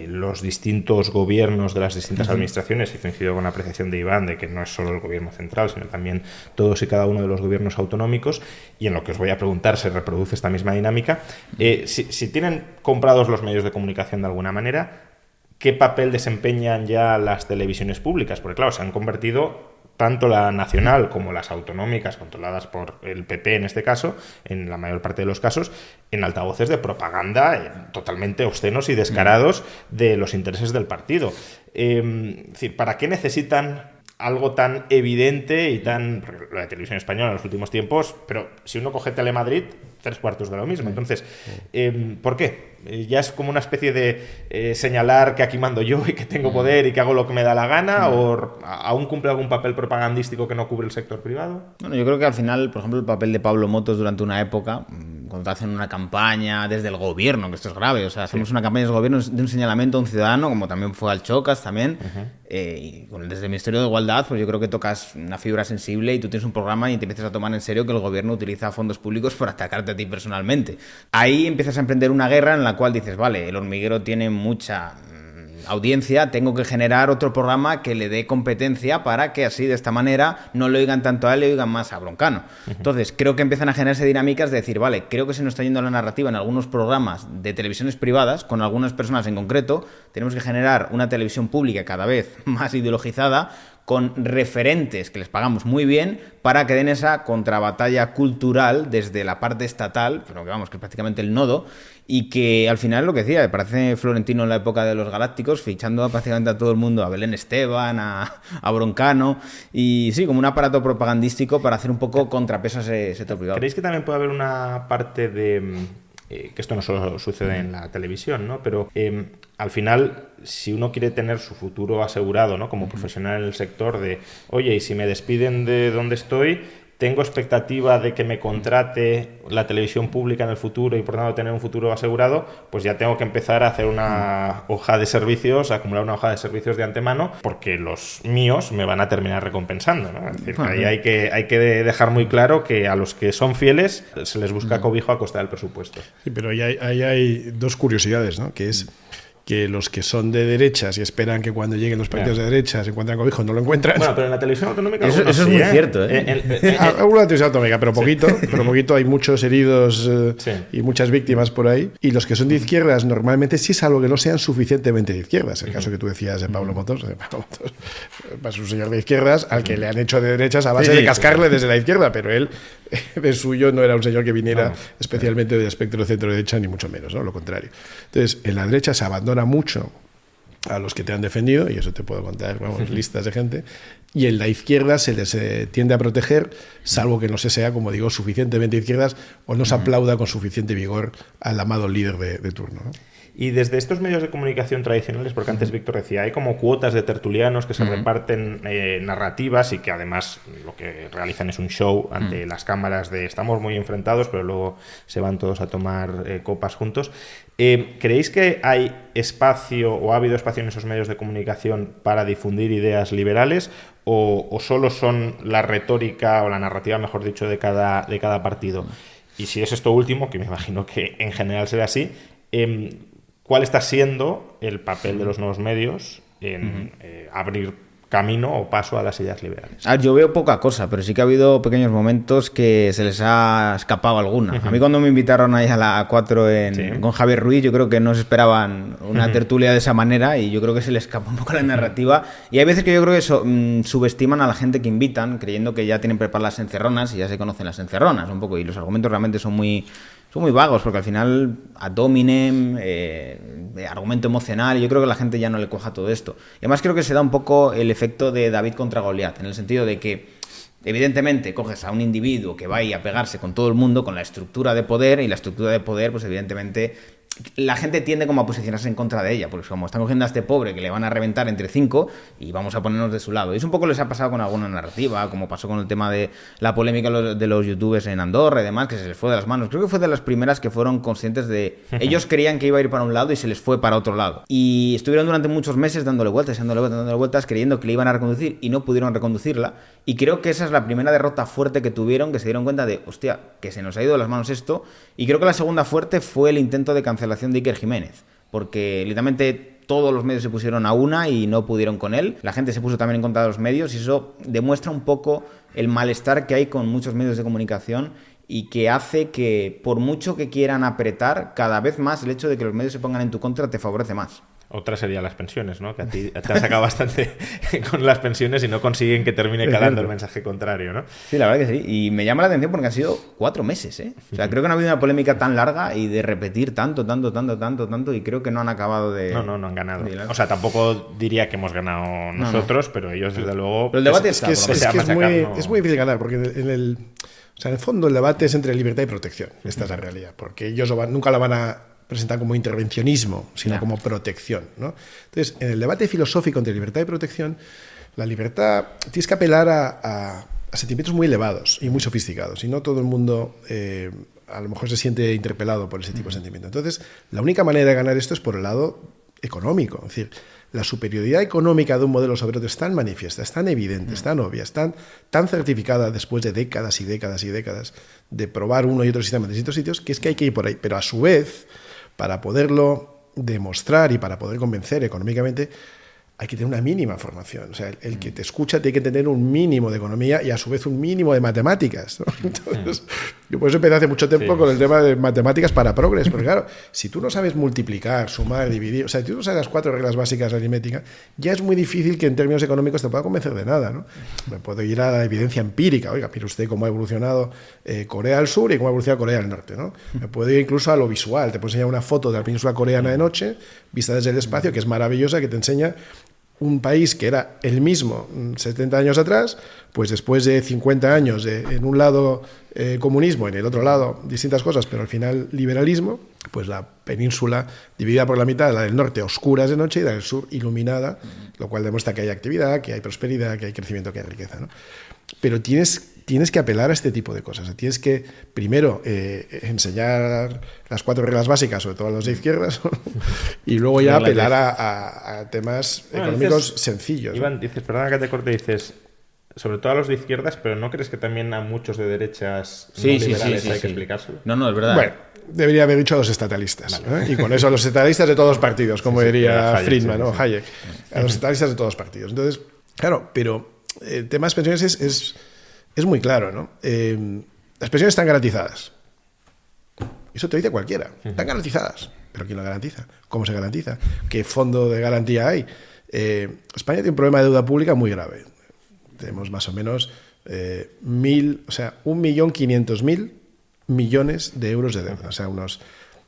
los distintos gobiernos de las distintas administraciones, y coincido con la apreciación de Iván de que no es solo el gobierno central, sino también todos y cada uno de los gobiernos autonómicos, y en lo que os voy a preguntar se reproduce esta misma dinámica, si tienen comprados los medios de comunicación de alguna manera, ¿qué papel desempeñan ya las televisiones públicas? Porque claro, se han convertido... tanto la nacional como las autonómicas, controladas por el PP en este caso, en la mayor parte de los casos, en altavoces de propaganda totalmente obscenos y descarados de los intereses del partido. Es decir, ¿para qué necesitan algo tan evidente y tan... Lo de Televisión Española en los últimos tiempos, pero si uno coge Telemadrid, 3/4 de lo mismo. Entonces, ¿por qué? ¿Ya es como una especie de señalar que aquí mando yo y que tengo poder y que hago lo que me da la gana? ¿O aún cumple algún papel propagandístico que no cubre el sector privado? Bueno, yo creo que al final, por ejemplo, el papel de Pablo Motos durante una época, cuando te hacen una campaña desde el gobierno, que esto es grave, o sea, hacemos una campaña desde el gobierno de un señalamiento a un ciudadano, como también fue al Chocas también, y desde el Ministerio de Igualdad, pues yo creo que tocas una fibra sensible y tú tienes un programa y te empiezas a tomar en serio que el gobierno utiliza fondos públicos para atacarte a ti personalmente. Ahí empiezas a emprender una guerra en la cual dices, vale, El Hormiguero tiene mucha audiencia, tengo que generar otro programa que le dé competencia para que así, de esta manera, no le oigan tanto a él, le oigan más a Broncano. Entonces, creo que empiezan a generarse dinámicas de decir, vale, creo que se nos está yendo la narrativa en algunos programas de televisiones privadas, con algunas personas en concreto, tenemos que generar una televisión pública cada vez más ideologizada, con referentes que les pagamos muy bien para que den esa contrabatalla cultural desde la parte estatal, pero que vamos, que es prácticamente el nodo, y que al final lo que decía, me parece Florentino en la época de los Galácticos, fichando prácticamente a todo el mundo, a Belén Esteban, a Broncano, y sí, como un aparato propagandístico para hacer un poco contrapeso a ese sector privado. ¿Creéis que también puede haber una parte de... que esto no solo sucede en la televisión, ¿no? Pero al final, si uno quiere tener su futuro asegurado, ¿no? Como profesional en el sector, de, oye, y si me despiden de donde estoy, tengo expectativa de que me contrate la televisión pública en el futuro y por tanto tener un futuro asegurado, pues ya tengo que empezar a hacer una hoja de servicios, a acumular una hoja de servicios de antemano, porque los míos me van a terminar recompensando, ¿no? Es decir, ahí hay que dejar muy claro que a los que son fieles se les busca cobijo a costa del presupuesto. Sí, pero ahí hay dos curiosidades, ¿no? Que es que los que son de derechas y esperan que cuando lleguen los partidos de derechas se encuentran cobijo, no lo encuentran. Bueno, pero en la televisión autonómica... Eso es muy cierto, ¿eh? Alguna televisión autonómica, pero poquito. Hay muchos heridos y muchas víctimas por ahí. Y los que son de izquierdas, normalmente sí, salvo que no sean suficientemente de izquierdas. El caso que tú decías de Pablo Motos, es un señor de izquierdas al que le han hecho de derechas a base de cascarle desde la izquierda, pero él, de suyo, no era un señor que viniera especialmente del espectro centro-derecha, ni mucho menos, ¿no? Lo contrario. Entonces, en la derecha se abandona mucho a los que te han defendido, y eso te puedo contar, vamos, listas de gente, y en la izquierda se les tiende a proteger, salvo que no se sea, como digo, suficientemente izquierdas o no se aplauda con suficiente vigor al amado líder de turno, ¿no? Y desde estos medios de comunicación tradicionales, porque antes Víctor decía, hay como cuotas de tertulianos que se reparten narrativas y que además lo que realizan es un show ante las cámaras de estamos muy enfrentados, pero luego se van todos a tomar copas juntos. ¿Creéis que hay espacio o ha habido espacio en esos medios de comunicación para difundir ideas liberales o solo son la retórica o la narrativa, mejor dicho, de cada partido? Y si es esto último, que me imagino que en general será así, ¿cuál está siendo el papel de los nuevos medios en abrir camino o paso a las ideas liberales? Yo veo poca cosa, pero sí que ha habido pequeños momentos que se les ha escapado alguna. A mí cuando me invitaron ahí a la A4 con Javier Ruiz, yo creo que no se esperaban una tertulia de esa manera y yo creo que se les escapa un poco la narrativa. Y hay veces que yo creo que subestiman a la gente que invitan, creyendo que ya tienen preparadas las encerronas y ya se conocen las encerronas un poco. Y los argumentos realmente son muy vagos, porque al final ad hominem, argumento emocional, y yo creo que a la gente ya no le cuaja todo esto. Y además creo que se da un poco el efecto de David contra Goliat, en el sentido de que evidentemente coges a un individuo que va a pegarse con todo el mundo, con la estructura de poder, y la estructura de poder, pues evidentemente la gente tiende como a posicionarse en contra de ella, porque como están cogiendo a este pobre que le van a reventar entre 5 y vamos a ponernos de su lado. Y eso un poco les ha pasado con alguna narrativa, como pasó con el tema de la polémica de los youtubers en Andorra y demás, que se les fue de las manos. Creo que fue de las primeras que fueron conscientes de... Ellos creían que iba a ir para un lado y se les fue para otro lado. Y estuvieron durante muchos meses dándole vueltas, creyendo que le iban a reconducir y no pudieron reconducirla. Y creo que esa es la primera derrota fuerte que tuvieron, que se dieron cuenta de, hostia, que se nos ha ido de las manos esto. Y creo que la segunda fuerte fue el intento de cancelación de Iker Jiménez, porque literalmente todos los medios se pusieron a una y no pudieron con él. La gente se puso también en contra de los medios y eso demuestra un poco el malestar que hay con muchos medios de comunicación y que hace que, por mucho que quieran apretar, cada vez más el hecho de que los medios se pongan en tu contra te favorece más. Otra sería las pensiones, ¿no? Que a ti te han sacado bastante con las pensiones y no consiguen que termine calando el mensaje contrario, ¿no? Sí, la verdad que sí. Y me llama la atención porque han sido 4 meses, ¿eh? O sea, creo que no ha habido una polémica tan larga y de repetir tanto, y creo que no han acabado de... No han ganado. O sea, tampoco diría que hemos ganado nosotros, pero ellos, desde luego... Pero el debate es muy difícil ganar, porque en el fondo el debate es entre libertad y protección. Esta es la realidad, porque ellos nunca la van a presentar como intervencionismo, sino como protección, ¿no? Entonces, en el debate filosófico entre libertad y protección, la libertad tienes que apelar a sentimientos muy elevados y muy sofisticados, y no todo el mundo a lo mejor se siente interpelado por ese tipo de sentimiento. Entonces, la única manera de ganar esto es por el lado económico, es decir, la superioridad económica de un modelo sobre otro es tan manifiesta, es tan evidente, es tan obvia, es tan certificada después de décadas y décadas y décadas de probar uno y otro sistema en distintos sitios, que es que hay que ir por ahí. Pero a su vez, para poderlo demostrar y para poder convencer económicamente, hay que tener una mínima formación. O sea, el que te escucha tiene que tener un mínimo de economía y a su vez un mínimo de matemáticas, ¿no? Entonces, yo por eso empecé hace mucho tiempo con el tema de matemáticas para progres, porque claro, si tú no sabes multiplicar, sumar, dividir, o sea, si tú no sabes las 4 reglas básicas de aritmética, ya es muy difícil que en términos económicos te pueda convencer de nada, ¿no? Me puedo ir a la evidencia empírica, oiga, mire usted cómo ha evolucionado Corea del Sur y cómo ha evolucionado Corea del Norte, ¿no? Me puedo ir incluso a lo visual, te puedo enseñar una foto de la península coreana de noche, vista desde el espacio, que es maravillosa, que te enseña un país que era el mismo 70 años atrás, pues después de 50 años en un lado comunismo, en el otro lado distintas cosas, pero al final liberalismo, pues la península dividida por la mitad, la del norte oscuras de noche y la del sur iluminada, lo cual demuestra que hay actividad, que hay prosperidad, que hay crecimiento, que hay riqueza, ¿no? Pero tienes que apelar a este tipo de cosas. Tienes que, primero, enseñar las 4 reglas básicas, sobre todo a los de izquierdas, y luego ya apelar a temas económicos sencillos. Iván, dices, perdona que te corte, dices, sobre todo a los de izquierdas, pero ¿no crees que también a muchos de derechas liberales hay que explicárselo? No, es verdad. Bueno, debería haber dicho a los estatalistas, vale. Y con eso a los statalistas de todos los partidos, como diría Hayek, Friedman, ¿no? Hayek. A los statalistas de todos los partidos. Entonces, claro, pero el tema de las pensiones es muy claro, ¿no? Las pensiones están garantizadas. Eso te lo dice cualquiera. Están garantizadas. ¿Pero quién lo garantiza? ¿Cómo se garantiza? ¿Qué fondo de garantía hay? España tiene un problema de deuda pública muy grave. Tenemos más o menos 1.500.000 millones de euros de deuda. O sea, unos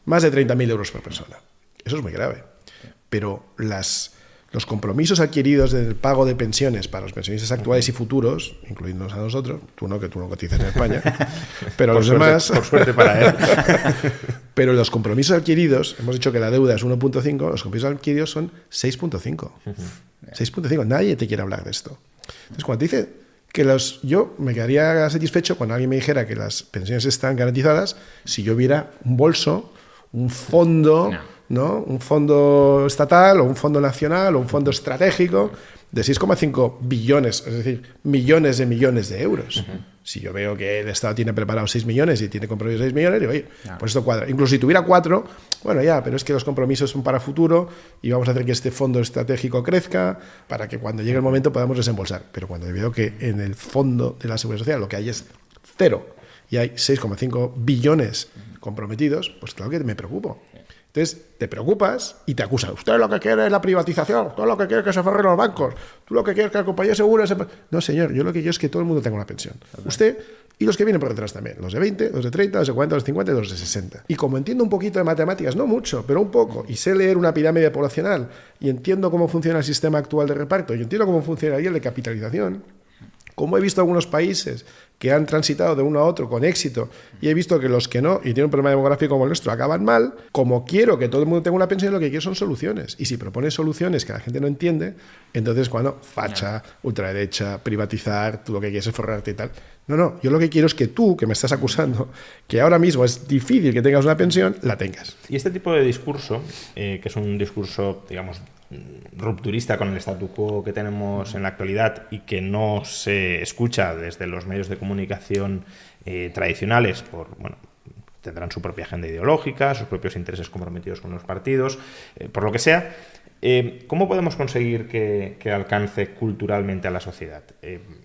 más de 30.000 euros por persona. Eso es muy grave. Pero las los compromisos adquiridos del pago de pensiones para los pensionistas actuales y futuros, incluyéndonos a nosotros, tú no, que tú no cotizas en España, pero los demás... Por suerte para él. Pero los compromisos adquiridos, hemos dicho que la deuda es 1.5, los compromisos adquiridos son 6.5. 6.5, nadie te quiere hablar de esto. Entonces, cuando te dice que yo me quedaría satisfecho cuando alguien me dijera que las pensiones están garantizadas si yo viera un bolso, un fondo, ¿no? Un fondo estatal o un fondo nacional o un fondo estratégico de 6,5 billones, es decir, millones de euros. Si yo veo que el Estado tiene preparado 6 millones y tiene compromisos 6 millones, digo, oye, pues esto cuadra. Incluso si tuviera 4, bueno, ya, pero es que los compromisos son para futuro y vamos a hacer que este fondo estratégico crezca para que cuando llegue el momento podamos desembolsar. Pero cuando veo que en el fondo de la Seguridad Social lo que hay es 0 y hay 6,5 billones comprometidos, pues claro que me preocupo. Entonces, te preocupas y te acusan. Usted lo que quiere es la privatización, usted lo que quiere es que se forren los bancos, tú lo que quieres es que la compañía segura... No, señor, yo lo que quiero es que todo el mundo tenga una pensión. Usted y los que vienen por detrás también. Los de 20, los de 30, los de 40, los de 50 y los de 60. Y como entiendo un poquito de matemáticas, no mucho, pero un poco, y sé leer una pirámide poblacional, y entiendo cómo funciona el sistema actual de reparto, y entiendo cómo funcionaría el de capitalización, como he visto algunos países que han transitado de uno a otro con éxito y he visto que los que no y tienen un problema demográfico como el nuestro acaban mal, como quiero que todo el mundo tenga una pensión, lo que quiero son soluciones. Y si propones soluciones que la gente no entiende, entonces cuando facha, ultraderecha, privatizar, tú lo que quieres es forrarte y tal. No, yo lo que quiero es que tú, que me estás acusando, que ahora mismo es difícil que tengas una pensión, la tengas. Y este tipo de discurso, que es un discurso, digamos, rupturista con el statu quo que tenemos en la actualidad y que no se escucha desde los medios de comunicación tradicionales, tendrán su propia agenda ideológica, sus propios intereses comprometidos con los partidos, por lo que sea. ¿Cómo podemos conseguir que alcance culturalmente a la sociedad?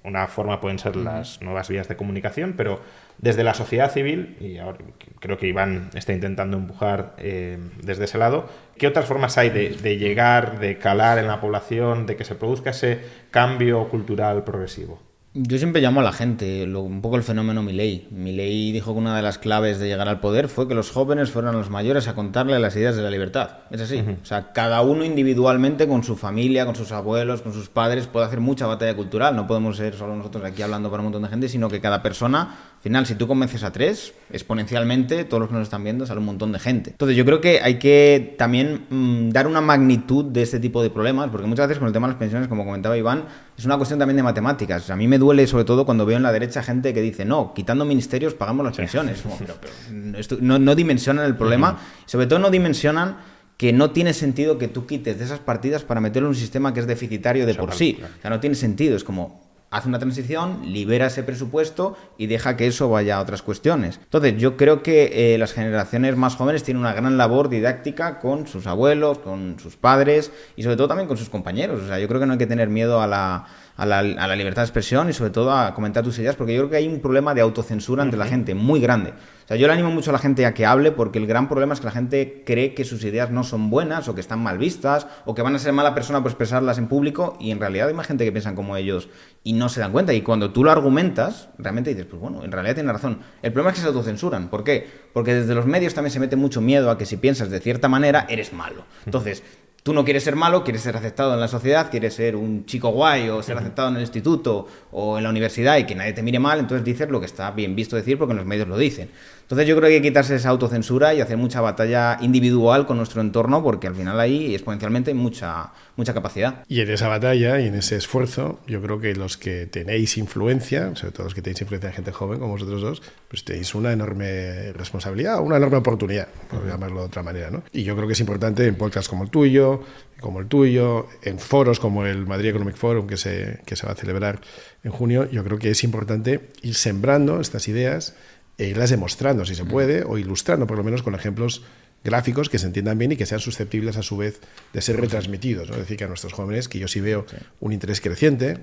Una forma pueden ser las nuevas vías de comunicación, pero desde la sociedad civil, y ahora creo que Iván está intentando empujar desde ese lado, ¿qué otras formas hay de llegar, de calar en la población, de que se produzca ese cambio cultural progresivo? Yo siempre llamo a la gente, un poco el fenómeno Milei. Milei dijo que una de las claves de llegar al poder fue que los jóvenes fueran los mayores a contarle las ideas de la libertad. Es así. O sea, cada uno individualmente, con su familia, con sus abuelos, con sus padres, puede hacer mucha batalla cultural. No podemos ser solo nosotros aquí hablando para un montón de gente, sino que cada persona, al final, si tú convences a 3, exponencialmente, todos los que nos están viendo, sale un montón de gente. Entonces, yo creo que hay que también dar una magnitud de este tipo de problemas, porque muchas veces con el tema de las pensiones, como comentaba Iván, es una cuestión también de matemáticas. O sea, a mí me duele sobre todo cuando veo en la derecha gente que dice, no, quitando ministerios pagamos las pensiones. Como, pero no dimensionan el problema, sobre todo no dimensionan que no tiene sentido que tú quites de esas partidas para meterlo en un sistema que es deficitario de por sí. O sea, no tiene sentido, es como... Hace una transición, libera ese presupuesto y deja que eso vaya a otras cuestiones. Entonces, yo creo que las generaciones más jóvenes tienen una gran labor didáctica con sus abuelos, con sus padres y sobre todo también con sus compañeros. O sea, yo creo que no hay que tener miedo a la libertad de expresión y sobre todo a comentar tus ideas, porque yo creo que hay un problema de autocensura entre la gente muy grande. O sea, yo le animo mucho a la gente a que hable, porque el gran problema es que la gente cree que sus ideas no son buenas o que están mal vistas o que van a ser mala persona por expresarlas en público, y en realidad hay más gente que piensan como ellos y no se dan cuenta. Y cuando tú lo argumentas, realmente dices, pues bueno, en realidad tiene razón. El problema es que se autocensuran. ¿Por qué? Porque desde los medios también se mete mucho miedo a que si piensas de cierta manera, eres malo. Entonces... Tú no quieres ser malo, quieres ser aceptado en la sociedad, quieres ser un chico guay o ser aceptado en el instituto o en la universidad y que nadie te mire mal, entonces dices lo que está bien visto decir porque los medios lo dicen. Entonces yo creo que hay que quitarse esa autocensura y hacer mucha batalla individual con nuestro entorno, porque al final ahí exponencialmente hay mucha capacidad. Y en esa batalla y en ese esfuerzo, yo creo que los que tenéis influencia, sobre todo los que tenéis influencia en gente joven como vosotros dos, pues tenéis una enorme responsabilidad, una enorme oportunidad, por llamarlo de otra manera, ¿no? Y yo creo que es importante en podcasts como el tuyo, en foros como el Madrid Economic Forum que se va a celebrar en junio, yo creo que es importante ir sembrando estas ideas e irlas demostrando, si se puede, o ilustrando, por lo menos con ejemplos gráficos que se entiendan bien y que sean susceptibles a su vez de ser retransmitidos, ¿no? Es decir, que a nuestros jóvenes, que yo sí veo un interés creciente,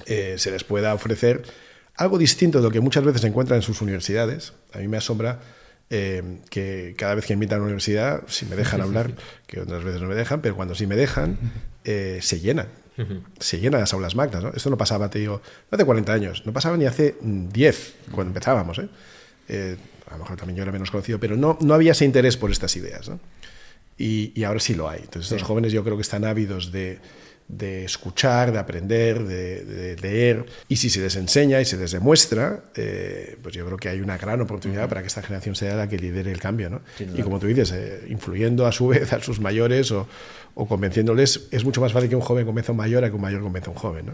se les pueda ofrecer algo distinto de lo que muchas veces se encuentran en sus universidades. A mí me asombra que cada vez que invitan a la universidad, si me dejan hablar, que otras veces no me dejan, pero cuando sí me dejan, se llenan. Se llenan las aulas magnas, ¿no? Esto no pasaba, te digo, no hace 40 años, no pasaba ni hace 10, cuando empezábamos, a lo mejor también yo era menos conocido, pero no había ese interés por estas ideas, ¿no? y ahora sí lo hay. Entonces estos jóvenes yo creo que están ávidos de escuchar, de aprender, de leer, y si se les enseña y se les demuestra, pues yo creo que hay una gran oportunidad para que esta generación sea la que lidere el cambio, ¿no? Y como tú dices, influyendo a su vez a sus mayores o convenciéndoles, es mucho más fácil que un joven convenza a un mayor a que un mayor convenza a un joven, ¿no?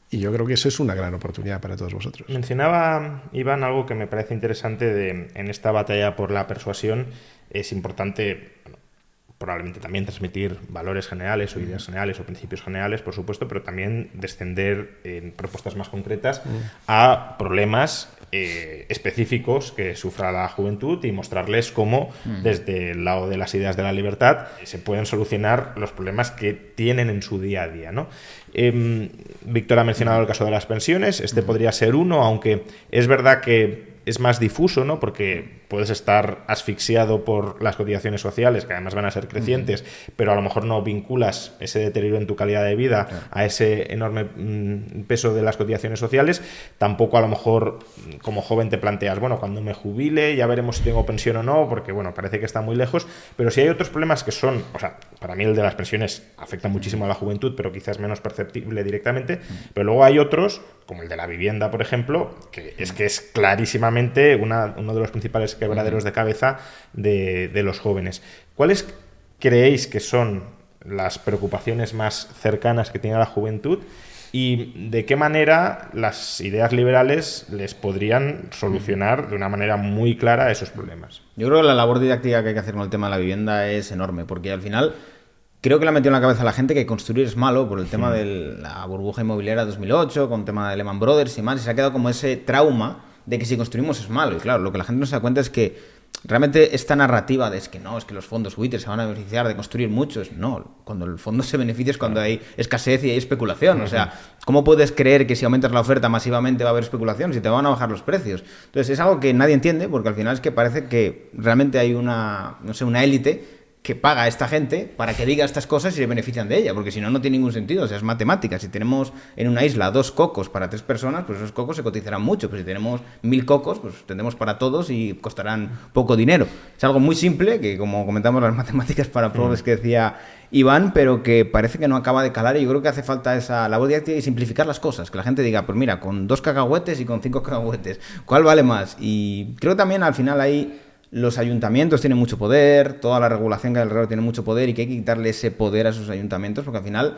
Y yo creo que eso es una gran oportunidad para todos vosotros. Mencionaba, Iván, algo que me parece interesante en esta batalla por la persuasión. Es importante, probablemente también transmitir valores generales o ideas generales o principios generales, por supuesto, pero también descender en propuestas más concretas a problemas específicos que sufra la juventud y mostrarles cómo desde el lado de las ideas de la libertad se pueden solucionar los problemas que tienen en su día a día, ¿no? Víctor ha mencionado el caso de las pensiones. Este podría ser uno, aunque es verdad que es más difuso, ¿no? Porque puedes estar asfixiado por las cotizaciones sociales, que además van a ser crecientes, pero a lo mejor no vinculas ese deterioro en tu calidad de vida a ese enorme peso de las cotizaciones sociales. Tampoco a lo mejor como joven te planteas, bueno, cuando me jubile ya veremos si tengo pensión o no, porque bueno, parece que está muy lejos, pero si hay otros problemas que son, o sea, para mí el de las pensiones afecta muchísimo a la juventud, pero quizás menos perceptible directamente, pero luego hay otros, como el de la vivienda, por ejemplo, que es clarísimamente uno de los principales quebraderos de cabeza de los jóvenes. ¿Cuáles creéis que son las preocupaciones más cercanas que tiene la juventud y de qué manera las ideas liberales les podrían solucionar de una manera muy clara esos problemas? Yo creo que la labor didáctica que hay que hacer con el tema de la vivienda es enorme, porque al final creo que le ha metido en la cabeza a la gente que construir es malo por el tema de la burbuja inmobiliaria 2008, con el tema de Lehman Brothers y más, y se ha quedado como ese trauma de que si construimos es malo. Y claro, lo que la gente no se da cuenta es que realmente esta narrativa de es que los fondos buitres se van a beneficiar de construir muchos. No, cuando el fondo se beneficia es cuando hay escasez y hay especulación. O sea, ¿cómo puedes creer que si aumentas la oferta masivamente va a haber especulación, si te van a bajar los precios? Entonces es algo que nadie entiende, porque al final es que parece que realmente hay una élite que paga a esta gente para que diga estas cosas y se benefician de ella, porque si no, no tiene ningún sentido. O sea, es matemática. Si tenemos en una isla 2 cocos para 3 personas, pues esos cocos se cotizarán mucho, pero si tenemos 1000 cocos, pues tendremos para todos y costarán poco dinero. Es algo muy simple, que como comentamos las matemáticas para pobres que decía Iván, pero que parece que no acaba de calar, y yo creo que hace falta esa labor didáctica y simplificar las cosas, que la gente diga, pues mira, con 2 cacahuetes y con 5 cacahuetes, ¿cuál vale más? Y creo que también al final ahí los ayuntamientos tienen mucho poder, toda la regulación que hay alrededor tiene mucho poder, y que hay que quitarle ese poder a esos ayuntamientos, porque al final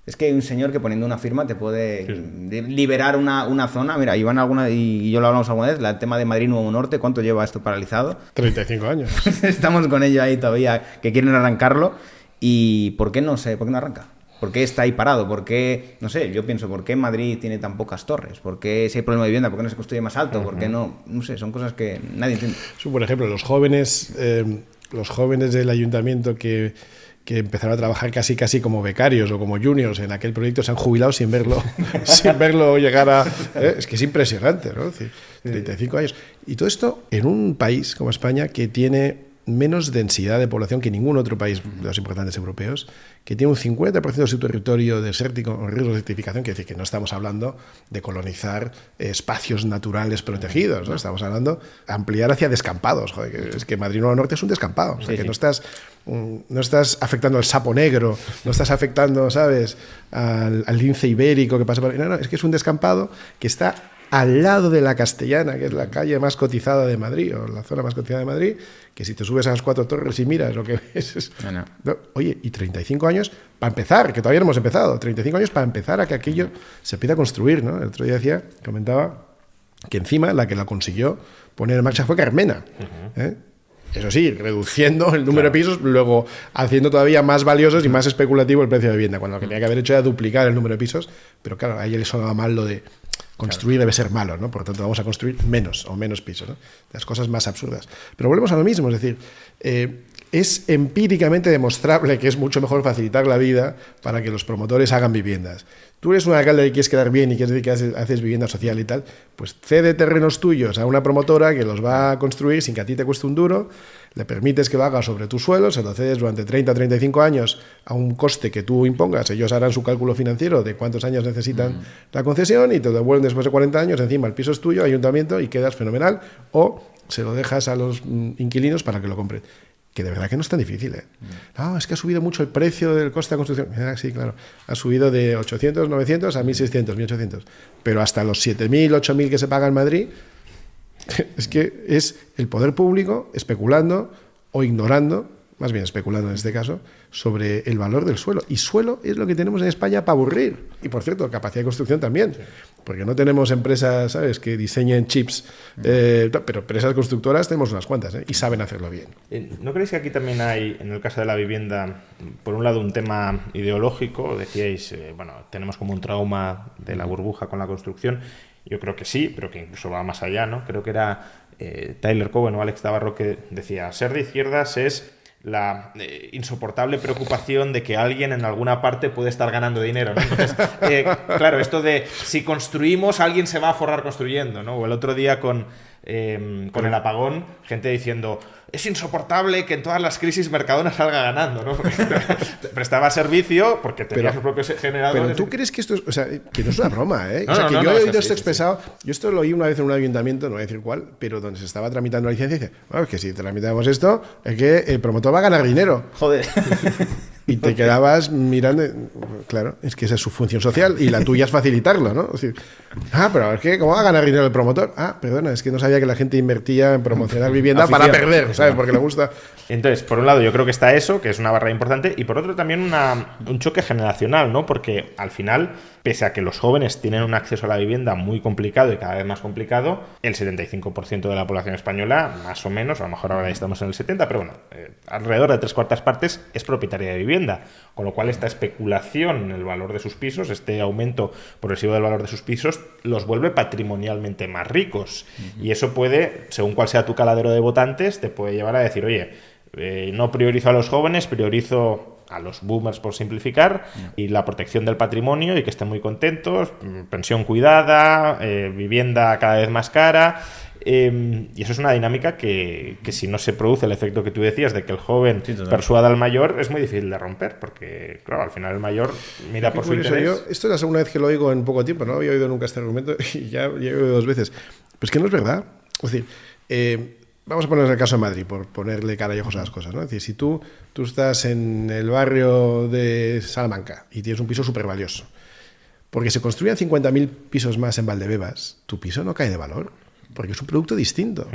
es que hay un señor que poniendo una firma te puede liberar una zona. Mira, Iván y yo lo hablamos alguna vez, el tema de Madrid Nuevo Norte, ¿cuánto lleva esto paralizado? 35 años. Estamos con ello ahí todavía, que quieren arrancarlo. ¿Y por qué no arranca? ¿Por qué está ahí parado? ¿Por qué, no sé, yo pienso, ¿por qué Madrid tiene tan pocas torres? ¿Por qué si hay problema de vivienda? ¿Por qué no se construye más alto? ¿Por qué no? No sé, son cosas que nadie entiende. Sí, por ejemplo, los jóvenes del ayuntamiento que empezaron a trabajar casi como becarios o como juniors en aquel proyecto se han jubilado sin verlo llegar a... Es que es impresionante, ¿no? Es decir, 35 años. Y todo esto en un país como España, que tiene menos densidad de población que ningún otro país de los importantes europeos, que tiene un 50% de su territorio desértico con riesgo de desertificación, que decir que no estamos hablando de colonizar espacios naturales protegidos, ¿no? Estamos hablando de ampliar hacia descampados. Joder, es que Madrid Nuevo Norte es un descampado, o sea, que no estás afectando al sapo negro, no estás afectando, ¿sabes?, al lince ibérico que pasa por ahí. No, es que es un descampado que está al lado de la Castellana, que es la calle más cotizada de Madrid, o la zona más cotizada de Madrid, que si te subes a las 4 torres y miras, lo que ves es... No, oye, y 35 años para empezar, que todavía no hemos empezado, 35 años para empezar a que aquello se empiece a construir, ¿no? El otro día comentaba que encima la que la consiguió poner en marcha fue Carmena, Eso sí, reduciendo el número de pisos, luego haciendo todavía más valiosos y más especulativo el precio de vivienda, cuando lo que tenía que haber hecho era duplicar el número de pisos, pero claro, a ella le sonaba mal lo de construir debe ser malo, ¿no? Por lo tanto, vamos a construir menos pisos, ¿no? Las cosas más absurdas. Pero volvemos a lo mismo, es decir, es empíricamente demostrable que es mucho mejor facilitar la vida para que los promotores hagan viviendas. Tú eres un alcalde y quieres quedar bien y quieres decir que haces vivienda social y tal, pues cede terrenos tuyos a una promotora que los va a construir sin que a ti te cueste un duro, le permites que lo haga sobre tu suelo, se lo cedes durante 30 o 35 años a un coste que tú impongas, ellos harán su cálculo financiero de cuántos años necesitan la concesión y te lo devuelven después de 40 años, encima el piso es tuyo, ayuntamiento, y quedas fenomenal, o se lo dejas a los inquilinos para que lo compren. que de verdad que no es tan difícil. No, es que ha subido mucho el precio del coste de construcción. Sí, claro. Ha subido de 800, 900 a 1.600, 1.800. Pero hasta los 7.000, 8.000 que se paga en Madrid, es que es el poder público especulando o ignorando, más bien especulando en este caso, sobre el valor del suelo. Y suelo es lo que tenemos en España para aburrir. Y por cierto, capacidad de construcción también. Sí. Porque no tenemos empresas, ¿sabes?, que diseñen chips, pero empresas constructoras tenemos unas cuantas, y saben hacerlo bien. ¿No creéis que aquí también hay, en el caso de la vivienda, por un lado un tema ideológico? Decíais, tenemos como un trauma de la burbuja con la construcción. Yo creo que sí, pero que incluso va más allá, ¿no? Creo que era Tyler Cowen o Alex Navarro que decía, ser de izquierdas es la insoportable preocupación de que alguien en alguna parte puede estar ganando dinero, ¿no? Entonces, claro, esto de si construimos, alguien se va a forrar construyendo, ¿no? O el otro día con el apagón, gente diciendo, es insoportable que en todas las crisis Mercadona salga ganando, ¿no? Prestaba servicio porque tenía sus propios generadores. Pero tú crees que esto es, o sea, que no es una broma, ¿eh? Yo he oído esto expresado. Yo esto lo oí una vez en un ayuntamiento, no voy a decir cuál, pero donde se estaba tramitando la licencia y dice, bueno, es que si tramitamos esto, es que el promotor va a ganar dinero. Joder. Y te quedabas mirando, claro, es que esa es su función social y la tuya es facilitarlo, ¿no? Es decir, pero es que ¿cómo va a ganar dinero el promotor? Perdona, es que no sabía que la gente invertía en promocionar vivienda para perder, ¿sabes? Porque le gusta. Entonces, por un lado yo creo que está eso, que es una barrera importante, y por otro también un choque generacional, ¿no? Porque al final, pese a que los jóvenes tienen un acceso a la vivienda muy complicado y cada vez más complicado, el 75% de la población española, más o menos, a lo mejor ahora estamos en el 70%, pero bueno, alrededor de 3/4 es propietaria de vivienda, con lo cual esta especulación en el valor de sus pisos, este aumento progresivo del valor de sus pisos, los vuelve patrimonialmente más ricos. Y eso puede, según cuál sea tu caladero de votantes, te puede llevar a decir, oye, no priorizo a los jóvenes, priorizo a los boomers, por simplificar, y la protección del patrimonio y que estén muy contentos, pensión cuidada, vivienda cada vez más cara. Y eso es una dinámica que si no se produce el efecto que tú decías de que el joven persuada al mayor, es muy difícil de romper, porque claro, al final el mayor mira por su interés. Esto es la segunda vez que lo oigo en poco tiempo, no había oído nunca este argumento y ya he oído 2 veces. Pues que no es verdad. Es decir, vamos a poner el caso de Madrid, por ponerle cara y ojos a las cosas, ¿no? Es decir, si tú estás en el barrio de Salamanca y tienes un piso súper valioso, porque se construyan 50.000 pisos más en Valdebebas, tu piso no cae de valor, porque es un producto distinto.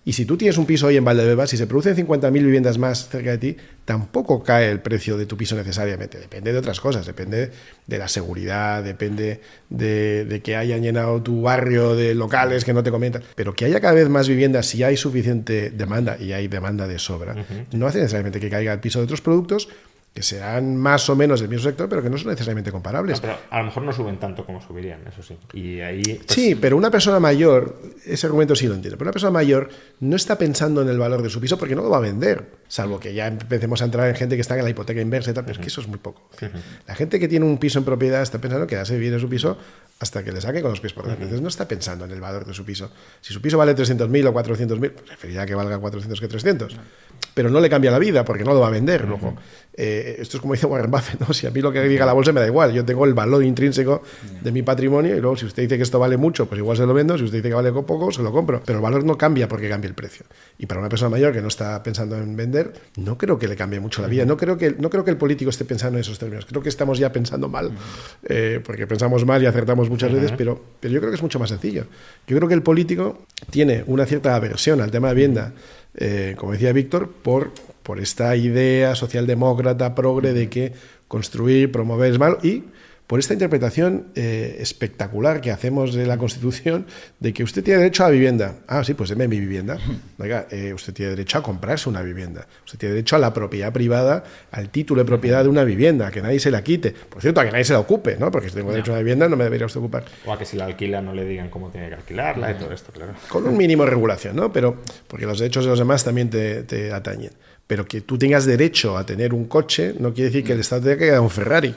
Y si tú tienes un piso hoy en Valdebebas y se producen 50.000 viviendas más cerca de ti, tampoco cae el precio de tu piso necesariamente. Depende de otras cosas, depende de la seguridad, depende de que hayan llenado tu barrio de locales que no te comentan. Pero que haya cada vez más viviendas, si hay suficiente demanda, y hay demanda de sobra, no hace necesariamente que caiga el piso de otros productos, que serán más o menos del mismo sector, pero que no son necesariamente comparables. Pero a lo mejor no suben tanto como subirían, eso sí. Y ahí, pues... Sí, pero una persona mayor, ese argumento sí lo entiendo, pero una persona mayor no está pensando en el valor de su piso porque no lo va a vender, salvo que ya empecemos a entrar en gente que está en la hipoteca inversa y tal, pero es que eso es muy poco. La gente que tiene un piso en propiedad está pensando en quedarse vivir en su piso hasta que le saque con los pies por delante. Entonces no está pensando en el valor de su piso. Si su piso vale 300.000 o 400.000, preferiría que valga 400 que 300. Pero no le cambia la vida porque no lo va a vender. Luego, esto es como dice Warren Buffett, ¿no? Si a mí lo que diga la bolsa me da igual, yo tengo el valor intrínseco de mi patrimonio y luego si usted dice que esto vale mucho, pues igual se lo vendo, si usted dice que vale poco, se lo compro. Pero el valor no cambia porque cambie el precio. Y para una persona mayor que no está pensando en vender, no creo que le cambie mucho la vida. No creo que el político esté pensando en esos términos. Creo que estamos ya pensando mal, porque pensamos mal y acertamos muchas veces, pero yo creo que es mucho más sencillo. Yo creo que el político tiene una cierta aversión al tema de vivienda, como decía Víctor, por esta idea socialdemócrata progre de que construir, promover es malo, y por esta interpretación espectacular que hacemos de la Constitución de que usted tiene derecho a la vivienda. Sí, pues deme mi vivienda. Oiga, usted tiene derecho a comprarse una vivienda. Usted tiene derecho a la propiedad privada, al título de propiedad de una vivienda, a que nadie se la quite. Por cierto, a que nadie se la ocupe, ¿no? Porque si tengo derecho a una vivienda no me debería usted ocupar. O a que si la alquila no le digan cómo tiene que alquilarla y todo esto, claro. Con un mínimo de regulación, ¿no? Pero porque los derechos de los demás también te atañen. Pero que tú tengas derecho a tener un coche no quiere decir que el Estado te tenga que dar un Ferrari.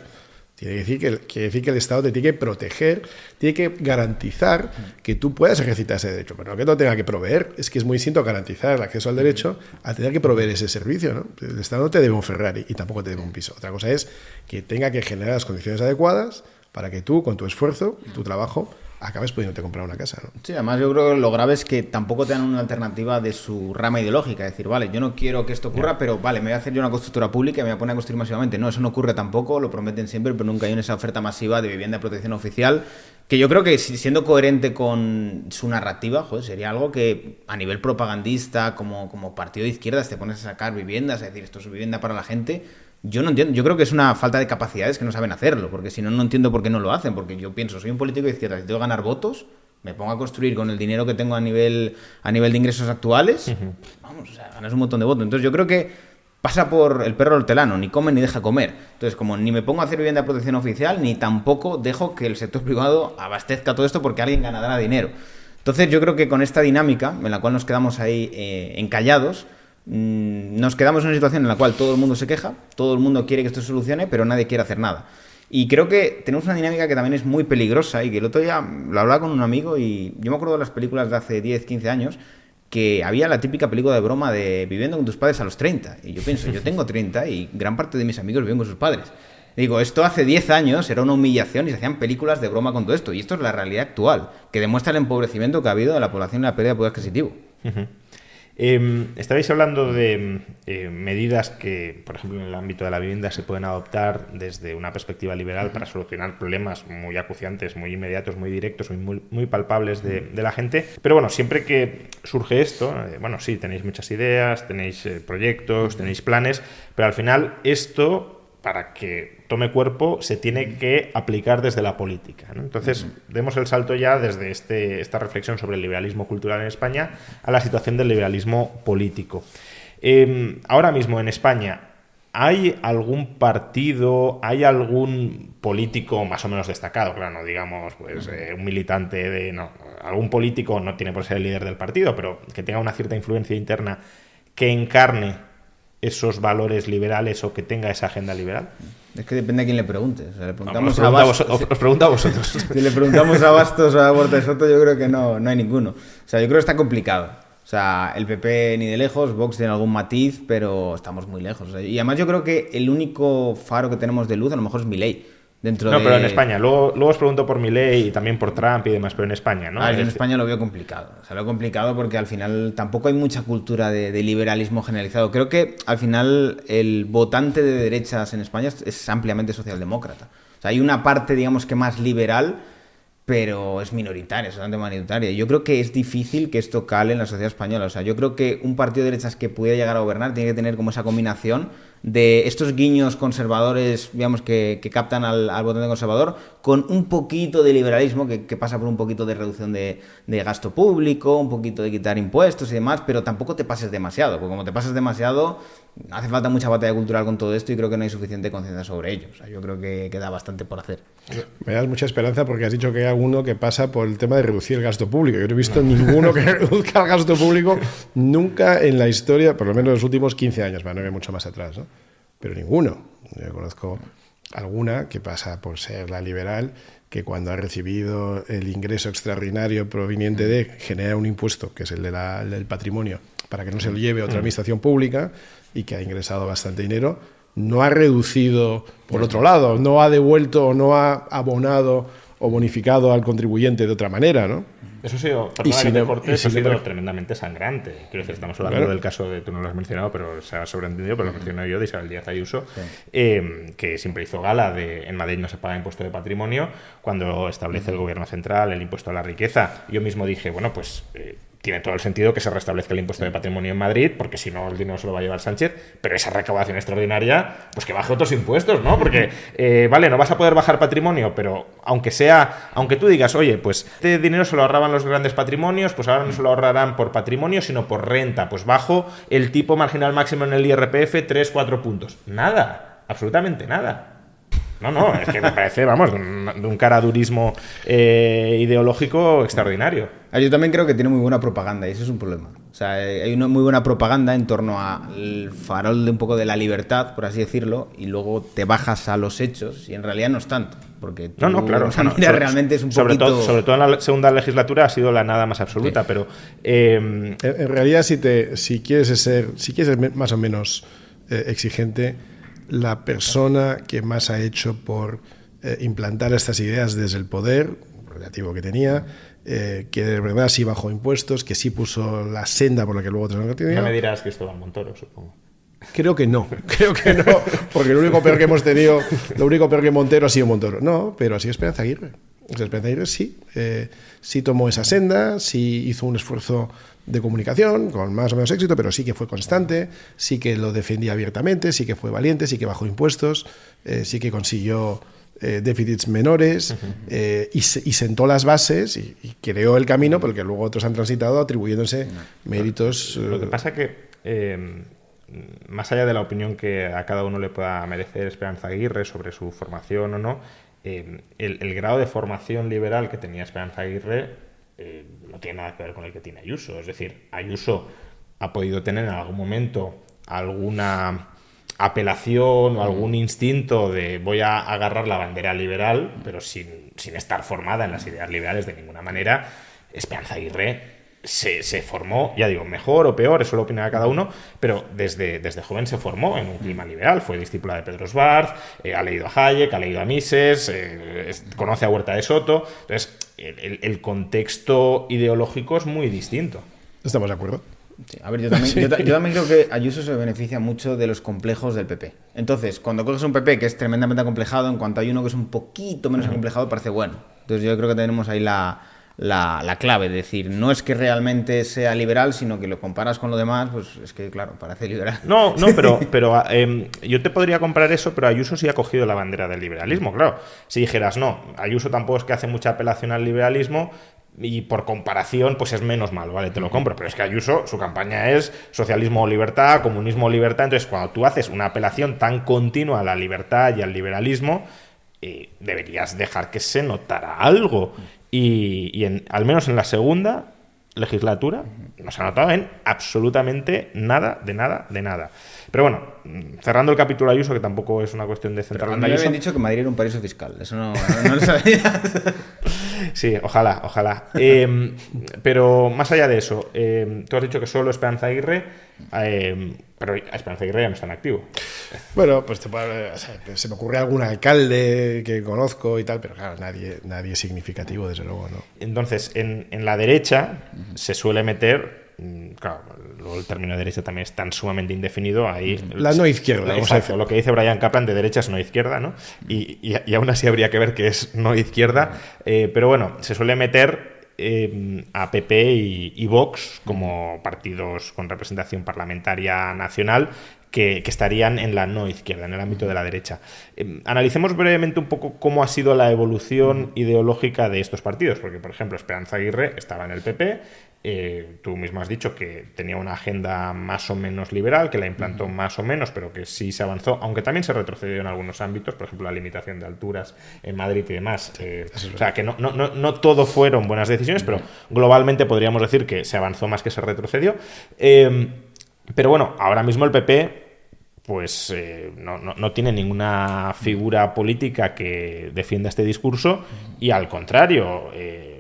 Quiere decir que el Estado te tiene que proteger, tiene que garantizar que tú puedas ejercitar ese derecho, pero no que no tenga que proveer. Es que es muy distinto garantizar el acceso al derecho a tener que proveer ese servicio, ¿no? El Estado no te debe un Ferrari y tampoco te debe un piso. Otra cosa es que tenga que generar las condiciones adecuadas para que tú, con tu esfuerzo y tu trabajo, acabes pudiéndote comprar una casa, ¿no? Sí, además yo creo que lo grave es que tampoco te dan una alternativa de su rama ideológica. Es decir, vale, yo no quiero que esto ocurra, pero vale, me voy a hacer yo una constructora pública y me voy a poner a construir masivamente. No, eso no ocurre tampoco, lo prometen siempre, pero nunca hay esa oferta masiva de vivienda de protección oficial, que yo creo que siendo coherente con su narrativa, joder, sería algo que a nivel propagandista, como partido de izquierdas, te pones a sacar viviendas, es decir, esto es vivienda para la gente. Yo no entiendo, yo creo que es una falta de capacidades que no saben hacerlo, porque si no, no entiendo por qué no lo hacen, porque yo pienso, soy un político de izquierda, si tengo que ganar votos, me pongo a construir con el dinero que tengo a nivel de ingresos actuales, vamos, o sea, ganas un montón de votos. Entonces yo creo que pasa por el perro hortelano, ni come ni deja comer. Entonces, como ni me pongo a hacer vivienda de protección oficial, ni tampoco dejo que el sector privado abastezca todo esto porque alguien ganará dinero. Entonces yo creo que con esta dinámica, en la cual nos quedamos ahí encallados, nos quedamos en una situación en la cual todo el mundo se queja, todo el mundo quiere que esto se solucione, pero nadie quiere hacer nada. Y creo que tenemos una dinámica que también es muy peligrosa y que el otro día lo hablaba con un amigo y yo me acuerdo de las películas de hace 10, 15 años que había la típica película de broma de viviendo con tus padres a los 30. Y yo pienso, yo tengo 30 y gran parte de mis amigos viven con sus padres. Digo, esto hace 10 años era una humillación y se hacían películas de broma con todo esto. Y esto es la realidad actual, que demuestra el empobrecimiento que ha habido de la población y la pérdida de poder adquisitivo. Estabais hablando de medidas que, por ejemplo, en el ámbito de la vivienda se pueden adoptar desde una perspectiva liberal para solucionar problemas muy acuciantes, muy inmediatos, muy directos, muy palpables de la gente. Pero bueno, siempre que surge esto, bueno, sí, tenéis muchas ideas, tenéis proyectos, tenéis planes, pero al final esto, para que tome cuerpo, se tiene que aplicar desde la política, ¿no? Entonces, demos el salto ya desde esta reflexión sobre el liberalismo cultural en España a la situación del liberalismo político. Ahora mismo en España, ¿hay algún partido, hay algún político más o menos destacado? Claro, no digamos pues un militante de... No, algún político no tiene por ser el líder del partido, pero que tenga una cierta influencia interna que encarne esos valores liberales o que tenga esa agenda liberal. Es que depende a quién le preguntes. O sea, le preguntamos os pregunto a vosotros. Si le preguntamos a Bastos o a Huerta de Soto, yo creo que no hay ninguno. O sea, yo creo que está complicado. O sea, el PP ni de lejos, Vox tiene algún matiz, pero estamos muy lejos. O sea, y además yo creo que el único faro que tenemos de luz a lo mejor es Milei. Pero en España. Luego os pregunto por Milei y también por Trump y demás, pero en España, ¿no? Yo en España lo veo complicado. O sea, lo veo complicado porque al final tampoco hay mucha cultura de liberalismo generalizado. Creo que al final el votante de derechas en España es ampliamente socialdemócrata. O sea, hay una parte, digamos que más liberal, pero es minoritaria, es bastante minoritaria. Yo creo que es difícil que esto cale en la sociedad española. O sea, yo creo que un partido de derechas que pudiera llegar a gobernar tiene que tener como esa combinación de estos guiños conservadores, digamos, que captan al votante conservador, con un poquito de liberalismo que pasa por un poquito de reducción de gasto público, un poquito de quitar impuestos y demás, pero tampoco te pases demasiado, porque como te pases demasiado, hace falta mucha batalla cultural con todo esto y creo que no hay suficiente conciencia sobre ello. O sea, yo creo que queda bastante por hacer. Me das mucha esperanza porque has dicho que hay alguno que pasa por el tema de reducir el gasto público. Yo no he visto ninguno que reduzca el gasto público nunca en la historia, por lo menos en los últimos 15 años, para no ir mucho más atrás, ¿no? Pero ninguno. Yo conozco alguna que pasa por ser la liberal, que cuando ha recibido el ingreso extraordinario proveniente de genera un impuesto, que es el del patrimonio, para que no se lo lleve otra administración pública y que ha ingresado bastante dinero, no ha reducido, por otro lado, no ha devuelto o no ha abonado o bonificado al contribuyente de otra manera, ¿no? Eso ha sido, tremendamente sangrante. Quiero decir, estamos hablando del caso de, tú no lo has mencionado, pero se ha sobreentendido, pero lo mencioné yo, de Isabel Díaz Ayuso, que siempre hizo gala de en Madrid no se paga impuesto de patrimonio, cuando establece el gobierno central el impuesto a la riqueza. Yo mismo dije, bueno, pues tiene todo el sentido que se restablezca el impuesto de patrimonio en Madrid, porque si no el dinero se lo va a llevar Sánchez, pero esa recaudación extraordinaria, pues que baje otros impuestos, ¿no? Porque, vale, no vas a poder bajar patrimonio, pero aunque tú digas, oye, pues este dinero se lo ahorraban los grandes patrimonios, pues ahora no se lo ahorrarán por patrimonio, sino por renta, pues bajo el tipo marginal máximo en el IRPF 3-4 puntos. Nada, absolutamente nada. No, es que me parece, vamos, de un caradurismo ideológico extraordinario. Yo también creo que tiene muy buena propaganda y eso es un problema. O sea, hay una muy buena propaganda en torno al farol de un poco de la libertad, por así decirlo, y luego te bajas a los hechos y en realidad no es tanto. Porque tú, claro. Realmente es un poquito... Sobre todo en la segunda legislatura ha sido la nada más absoluta, sí. Pero... En realidad, si quieres ser más o menos exigente, la persona que más ha hecho por implantar estas ideas desde el poder relativo que tenía, que de verdad sí bajó impuestos, que sí puso la senda por la que luego tenemos que tener. No me dirás Cristóbal Montoro, supongo. Creo que no, porque lo único peor que hemos tenido, lo único peor que Montero ha sido Montoro. No, pero sí Esperanza Aguirre. Esperanza Aguirre sí tomó esa senda, sí hizo un esfuerzo de comunicación con más o menos éxito, pero sí que fue constante, sí que lo defendía abiertamente, sí que fue valiente, sí que bajó impuestos, sí que consiguió déficits menores y sentó las bases y creó el camino por el que luego otros han transitado atribuyéndose méritos. Lo que pasa que más allá de la opinión que a cada uno le pueda merecer Esperanza Aguirre sobre su formación o no, el grado de formación liberal que tenía Esperanza Aguirre no tiene nada que ver con el que tiene Ayuso. Es decir, Ayuso ha podido tener en algún momento alguna apelación o algún instinto de voy a agarrar la bandera liberal, pero sin estar formada en las ideas liberales de ninguna manera. Esperanza Aguirre se formó, ya digo, mejor o peor, eso lo opina cada uno, pero desde joven se formó en un clima liberal. Fue discípula de Pedro Sbarz, ha leído a Hayek, ha leído a Mises, conoce a Huerta de Soto. Entonces, el contexto ideológico es muy distinto. ¿Estamos de acuerdo? Sí, a ver, yo también creo que Ayuso se beneficia mucho de los complejos del PP. Entonces, cuando coges un PP que es tremendamente acomplejado, en cuanto hay uno que es un poquito menos acomplejado, parece bueno. Entonces yo creo que tenemos ahí la clave, es decir, no es que realmente sea liberal, sino que lo comparas con lo demás, pues es que, claro, parece liberal. No, pero yo te podría comprar eso, pero Ayuso sí ha cogido la bandera del liberalismo, claro. Si dijeras, no, Ayuso tampoco es que hace mucha apelación al liberalismo y por comparación, pues es menos malo, ¿vale? Te lo compro, pero es que Ayuso, su campaña es socialismo o libertad, comunismo o libertad, entonces cuando tú haces una apelación tan continua a la libertad y al liberalismo, deberías dejar que se notara algo. Y al menos en la segunda legislatura no se ha notado en absolutamente nada, de nada. Pero bueno, cerrando el capítulo Ayuso, que tampoco es una cuestión de centrarlo en Ayuso. Me Ayuso. habían dicho que Madrid era un paraíso fiscal, eso no lo sabía. Sí, ojalá. Pero más allá de eso, tú has dicho que solo Esperanza Aguirre, pero Esperanza Aguirre ya no está en activo. Bueno, pues se me ocurre algún alcalde que conozco y tal, pero claro, nadie significativo, desde luego, ¿no? Entonces, en la derecha se suele meter, claro, luego el término de derecha también es tan sumamente indefinido, ahí... La no izquierda. Exacto, lo que dice Brian Kaplan, de derecha es no izquierda, ¿no? Y aún así habría que ver qué es no izquierda, pero bueno, se suele meter a PP y Vox como partidos con representación parlamentaria nacional que estarían en la no izquierda, en el ámbito de la derecha. Analicemos brevemente un poco cómo ha sido la evolución ideológica de estos partidos, porque, por ejemplo, Esperanza Aguirre estaba en el PP, tú mismo has dicho que tenía una agenda más o menos liberal, que la implantó más o menos, pero que sí se avanzó, aunque también se retrocedió en algunos ámbitos, por ejemplo, la limitación de alturas en Madrid y demás. O sea, que no todo fueron buenas decisiones, pero globalmente podríamos decir que se avanzó más que se retrocedió. Pero bueno, ahora mismo el PP... pues no tiene ninguna figura política que defienda este discurso y al contrario,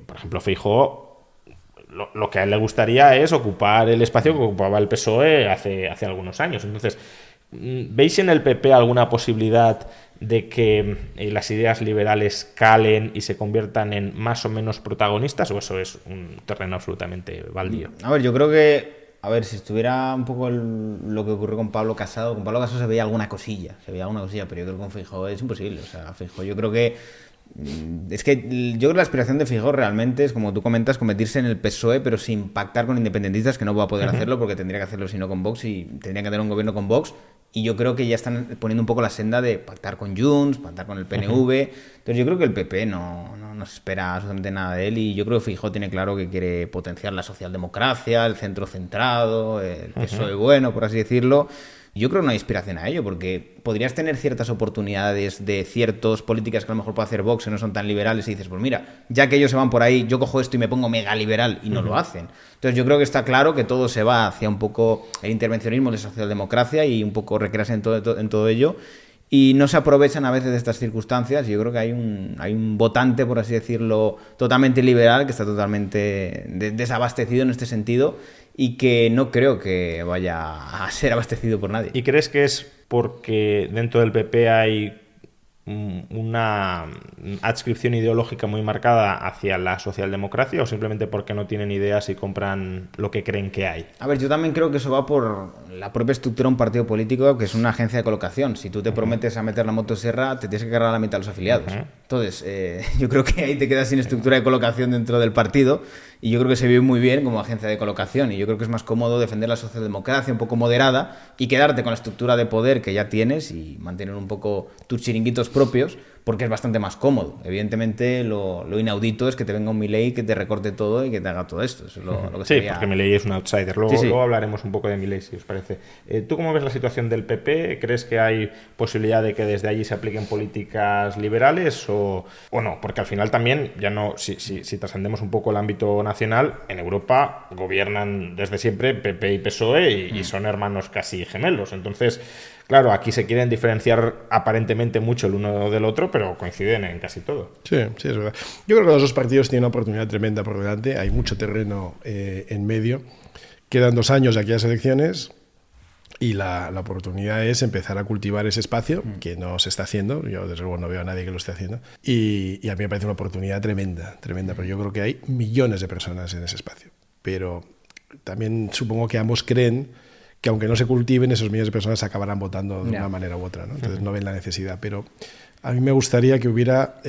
por ejemplo, Feijóo, lo que a él le gustaría es ocupar el espacio que ocupaba el PSOE hace algunos años. Entonces, ¿veis en el PP alguna posibilidad de que las ideas liberales calen y se conviertan en más o menos protagonistas, o eso es un terreno absolutamente baldío? A ver, yo creo que... A ver, si estuviera un poco lo que ocurrió con Pablo Casado se veía alguna cosilla, pero yo creo que con Feijóo es imposible. O sea, Feijóo, yo creo que la aspiración de Feijóo realmente es, como tú comentas, convertirse en el PSOE, pero sin pactar con independentistas, que no va a poder hacerlo porque tendría que hacerlo sino con Vox y tendría que tener un gobierno con Vox. Y yo creo que ya están poniendo un poco la senda de pactar con Junts, pactar con el PNV. Entonces yo creo que el PP no se espera absolutamente nada de él y yo creo que Feijóo tiene claro que quiere potenciar la socialdemocracia, el centro centrado, el PSOE bueno, por así decirlo. Yo creo que no hay inspiración a ello, porque podrías tener ciertas oportunidades de ciertas políticas que a lo mejor puede hacer Vox, que no son tan liberales, y dices, pues mira, ya que ellos se van por ahí, yo cojo esto y me pongo mega liberal, y no lo hacen. Entonces yo creo que está claro que todo se va hacia un poco el intervencionismo de socialdemocracia y un poco recrearse en todo ello, y no se aprovechan a veces de estas circunstancias. Yo creo que hay un votante, por así decirlo, totalmente liberal, que está totalmente desabastecido en este sentido, y que no creo que vaya a ser abastecido por nadie. ¿Y crees que es porque dentro del PP hay una adscripción ideológica muy marcada hacia la socialdemocracia o simplemente porque no tienen ideas y compran lo que creen que hay? A ver, yo también creo que eso va por la propia estructura de un partido político que es una agencia de colocación. Si tú te prometes a meter la motosierra, te tienes que cargar a la mitad de los afiliados. Entonces, yo creo que ahí te quedas sin estructura de colocación dentro del partido y yo creo que se vive muy bien como agencia de colocación y yo creo que es más cómodo defender la socialdemocracia un poco moderada y quedarte con la estructura de poder que ya tienes y mantener un poco tus chiringuitos propios, porque es bastante más cómodo. Evidentemente, lo inaudito es que te venga un Milei que te recorte todo y que te haga todo esto. Eso es lo que sí, sería... porque Milei es un outsider. Luego, sí. luego hablaremos un poco de Milei, si os parece. ¿Tú cómo ves la situación del PP? ¿Crees que hay posibilidad de que desde allí se apliquen políticas liberales o no? Porque al final también, ya no, si trascendemos un poco el ámbito nacional, en Europa gobiernan desde siempre PP y PSOE y son hermanos casi gemelos. Entonces, claro, aquí se quieren diferenciar aparentemente mucho el uno del otro, pero coinciden en casi todo. Sí, es verdad. Yo creo que los dos partidos tienen una oportunidad tremenda por delante. Hay mucho terreno en medio. Quedan 2 años de aquí a las elecciones y la oportunidad es empezar a cultivar ese espacio, que no se está haciendo. Yo, desde luego, no veo a nadie que lo esté haciendo. Y a mí me parece una oportunidad tremenda, pero yo creo que hay millones de personas en ese espacio. Pero también supongo que ambos creen que aunque no se cultiven, esos millones de personas acabarán votando de una manera u otra, ¿no? Entonces no ven la necesidad. Pero a mí me gustaría que hubiera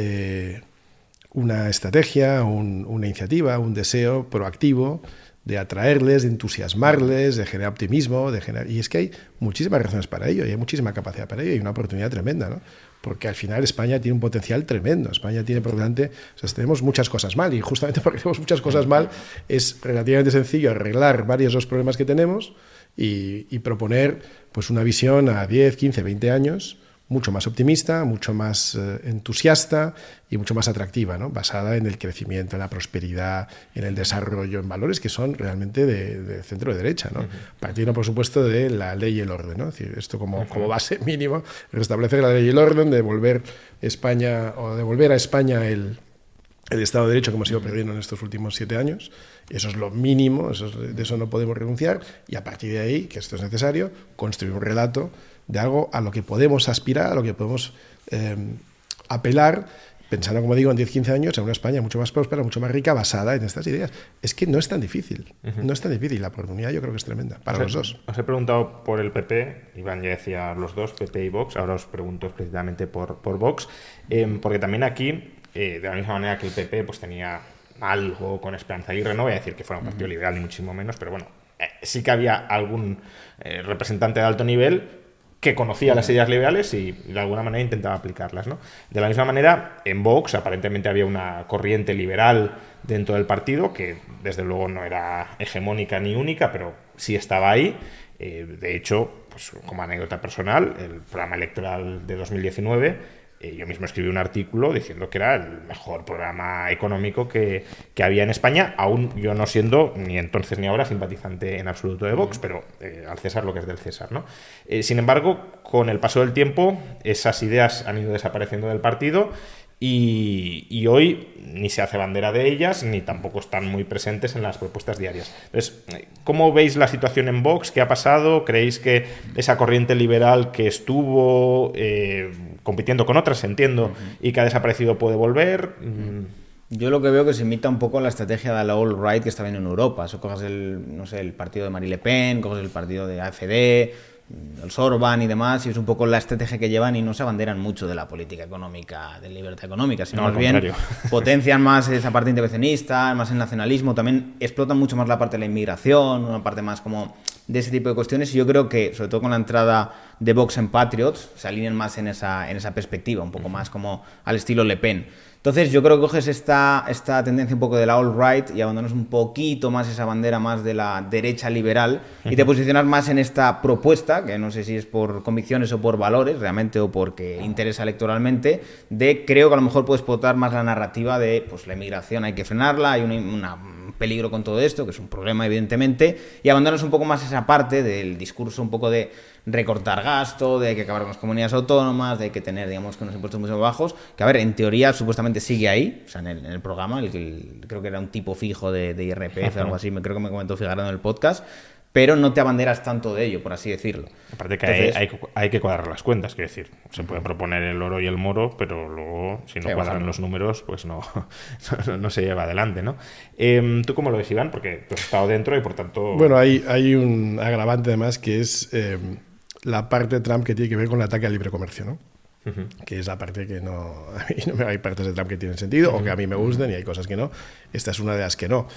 una estrategia, una iniciativa, un deseo proactivo de atraerles, de entusiasmarles, de generar optimismo, y es que hay muchísimas razones para ello, y hay muchísima capacidad para ello, y una oportunidad tremenda, ¿no? Porque al final España tiene un potencial tremendo. España tiene por delante, o sea, tenemos muchas cosas mal, y justamente porque tenemos muchas cosas mal, es relativamente sencillo arreglar varios de los problemas que tenemos y proponer pues una visión a 10, 15, 20 años mucho más optimista, mucho más entusiasta y mucho más atractiva, ¿no? Basada en el crecimiento, en la prosperidad, en el desarrollo, en valores que son realmente de centro de derecha, ¿no? Partiendo, por supuesto, de la ley y el orden, ¿no? Es decir, esto como base mínimo, restablecer la ley y el orden, devolver a España el Estado de Derecho que hemos ido perdiendo en estos últimos 7 años. Eso es lo mínimo, de eso no podemos renunciar, y a partir de ahí, que esto es necesario, construir un relato de algo a lo que podemos aspirar, a lo que podemos apelar, pensando, como digo, en 10-15 años en una España mucho más próspera, mucho más rica, basada en estas ideas. Es que no es tan difícil, no es tan difícil. La oportunidad yo creo que es tremenda para los dos. Os he preguntado por el PP, Iván ya decía los dos, PP y Vox, ahora os pregunto explícitamente por Vox, porque también aquí, de la misma manera que el PP pues tenía algo con Esperanza Aguirre, no voy a decir que fuera un partido liberal ni muchísimo menos, pero bueno, sí que había algún representante de alto nivel que conocía las ideas liberales y de alguna manera intentaba aplicarlas, ¿no? De la misma manera, en Vox aparentemente había una corriente liberal dentro del partido que desde luego no era hegemónica ni única, pero sí estaba ahí. De hecho, pues como anécdota personal, el programa electoral de 2019, yo mismo escribí un artículo diciendo que era el mejor programa económico que había en España, aún yo no siendo ni entonces ni ahora simpatizante en absoluto de Vox, pero al César lo que es del César, ¿no? Sin embargo, con el paso del tiempo, esas ideas han ido desapareciendo del partido y hoy ni se hace bandera de ellas, ni tampoco están muy presentes en las propuestas diarias. Entonces, ¿cómo veis la situación en Vox? ¿Qué ha pasado? ¿Creéis que esa corriente liberal que estuvo compitiendo con otras, entiendo, y que ha desaparecido puede volver? Yo lo que veo que se imita un poco la estrategia de la alt-right que está bien en Europa. Eso coges el partido de Marine Le Pen, coges el partido de AfD, el Sorban y demás, y es un poco la estrategia que llevan y no se abanderan mucho de la política económica, de libertad económica, sino más bien potencian más esa parte intervencionista, más el nacionalismo, también explotan mucho más la parte de la inmigración, una parte más como de ese tipo de cuestiones, y yo creo que, sobre todo con la entrada de Vox en Patriots, se alinean más en esa perspectiva, un poco más como al estilo Le Pen. Entonces yo creo que coges esta tendencia un poco de la alt-right y abandonas un poquito más esa bandera más de la derecha liberal y te posicionas más en esta propuesta, que no sé si es por convicciones o por valores realmente o porque interesa electoralmente, creo que a lo mejor puedes explotar más la narrativa de pues la inmigración hay que frenarla, hay un peligro con todo esto, que es un problema evidentemente, y abandonas un poco más esa parte del discurso un poco de recortar gasto, de que acabar con las comunidades autónomas, de que tener, digamos, que unos impuestos muy bajos, que a ver, en teoría supuestamente sigue ahí, o sea, en el programa, creo que era un tipo fijo de IRPF o algo así, creo que me comentó Figarano en el podcast, pero no te abanderas tanto de ello, por así decirlo. Aparte que hay que cuadrar las cuentas, quiero decir, se puede proponer el oro y el moro, pero luego si no cuadran los números, pues no se lleva adelante, ¿no? ¿Tú cómo lo ves, Iván? Porque tú has estado dentro y por tanto... Bueno, hay un agravante además que es la parte de Trump que tiene que ver con el ataque al libre comercio, ¿no? Que es la parte que no... A mí no hay partes de Trump que tienen sentido o que a mí me gustan y hay cosas que no. Esta es una de las que no.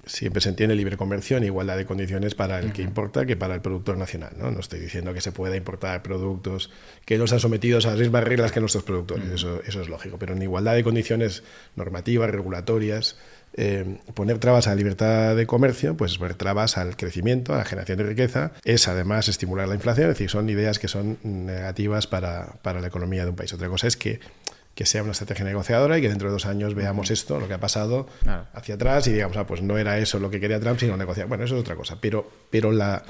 Siempre se entiende libre comercio en igualdad de condiciones para el que importa que para el productor nacional, ¿no? No estoy diciendo que se pueda importar productos que no están sometidos a las mismas reglas que nuestros productores, eso es lógico, pero en igualdad de condiciones normativas, regulatorias, poner trabas a la libertad de comercio, pues poner trabas al crecimiento, a la generación de riqueza, es además estimular la inflación, es decir, son ideas que son negativas para la economía de un país. Otra cosa es que sea una estrategia negociadora y que dentro de 2 años veamos esto, lo que ha pasado hacia atrás y digamos, pues no era eso lo que quería Trump, sino negociar. Bueno, eso es otra cosa, pero la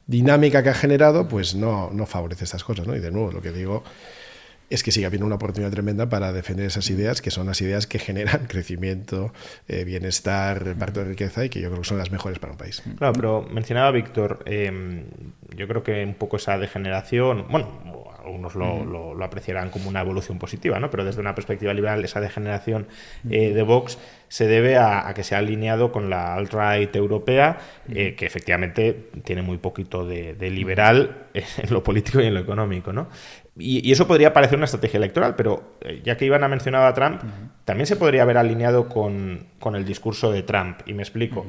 dinámica que ha generado pues no favorece estas cosas, ¿no? Y de nuevo, lo que digo es que sigue habiendo una oportunidad tremenda para defender esas ideas, que son las ideas que generan crecimiento, bienestar, reparto de riqueza y que yo creo que son las mejores para un país. Claro, pero mencionaba Víctor, yo creo que un poco esa degeneración, bueno, algunos lo apreciarán como una evolución positiva, ¿no? Pero desde una perspectiva liberal, esa degeneración de Vox se debe a que se ha alineado con la alt-right europea, que efectivamente tiene muy poquito de liberal en lo político y en lo económico, ¿no? Y eso podría parecer una estrategia electoral, pero ya que Iván ha mencionado a Trump, también se podría haber alineado con el discurso de Trump. Y me explico.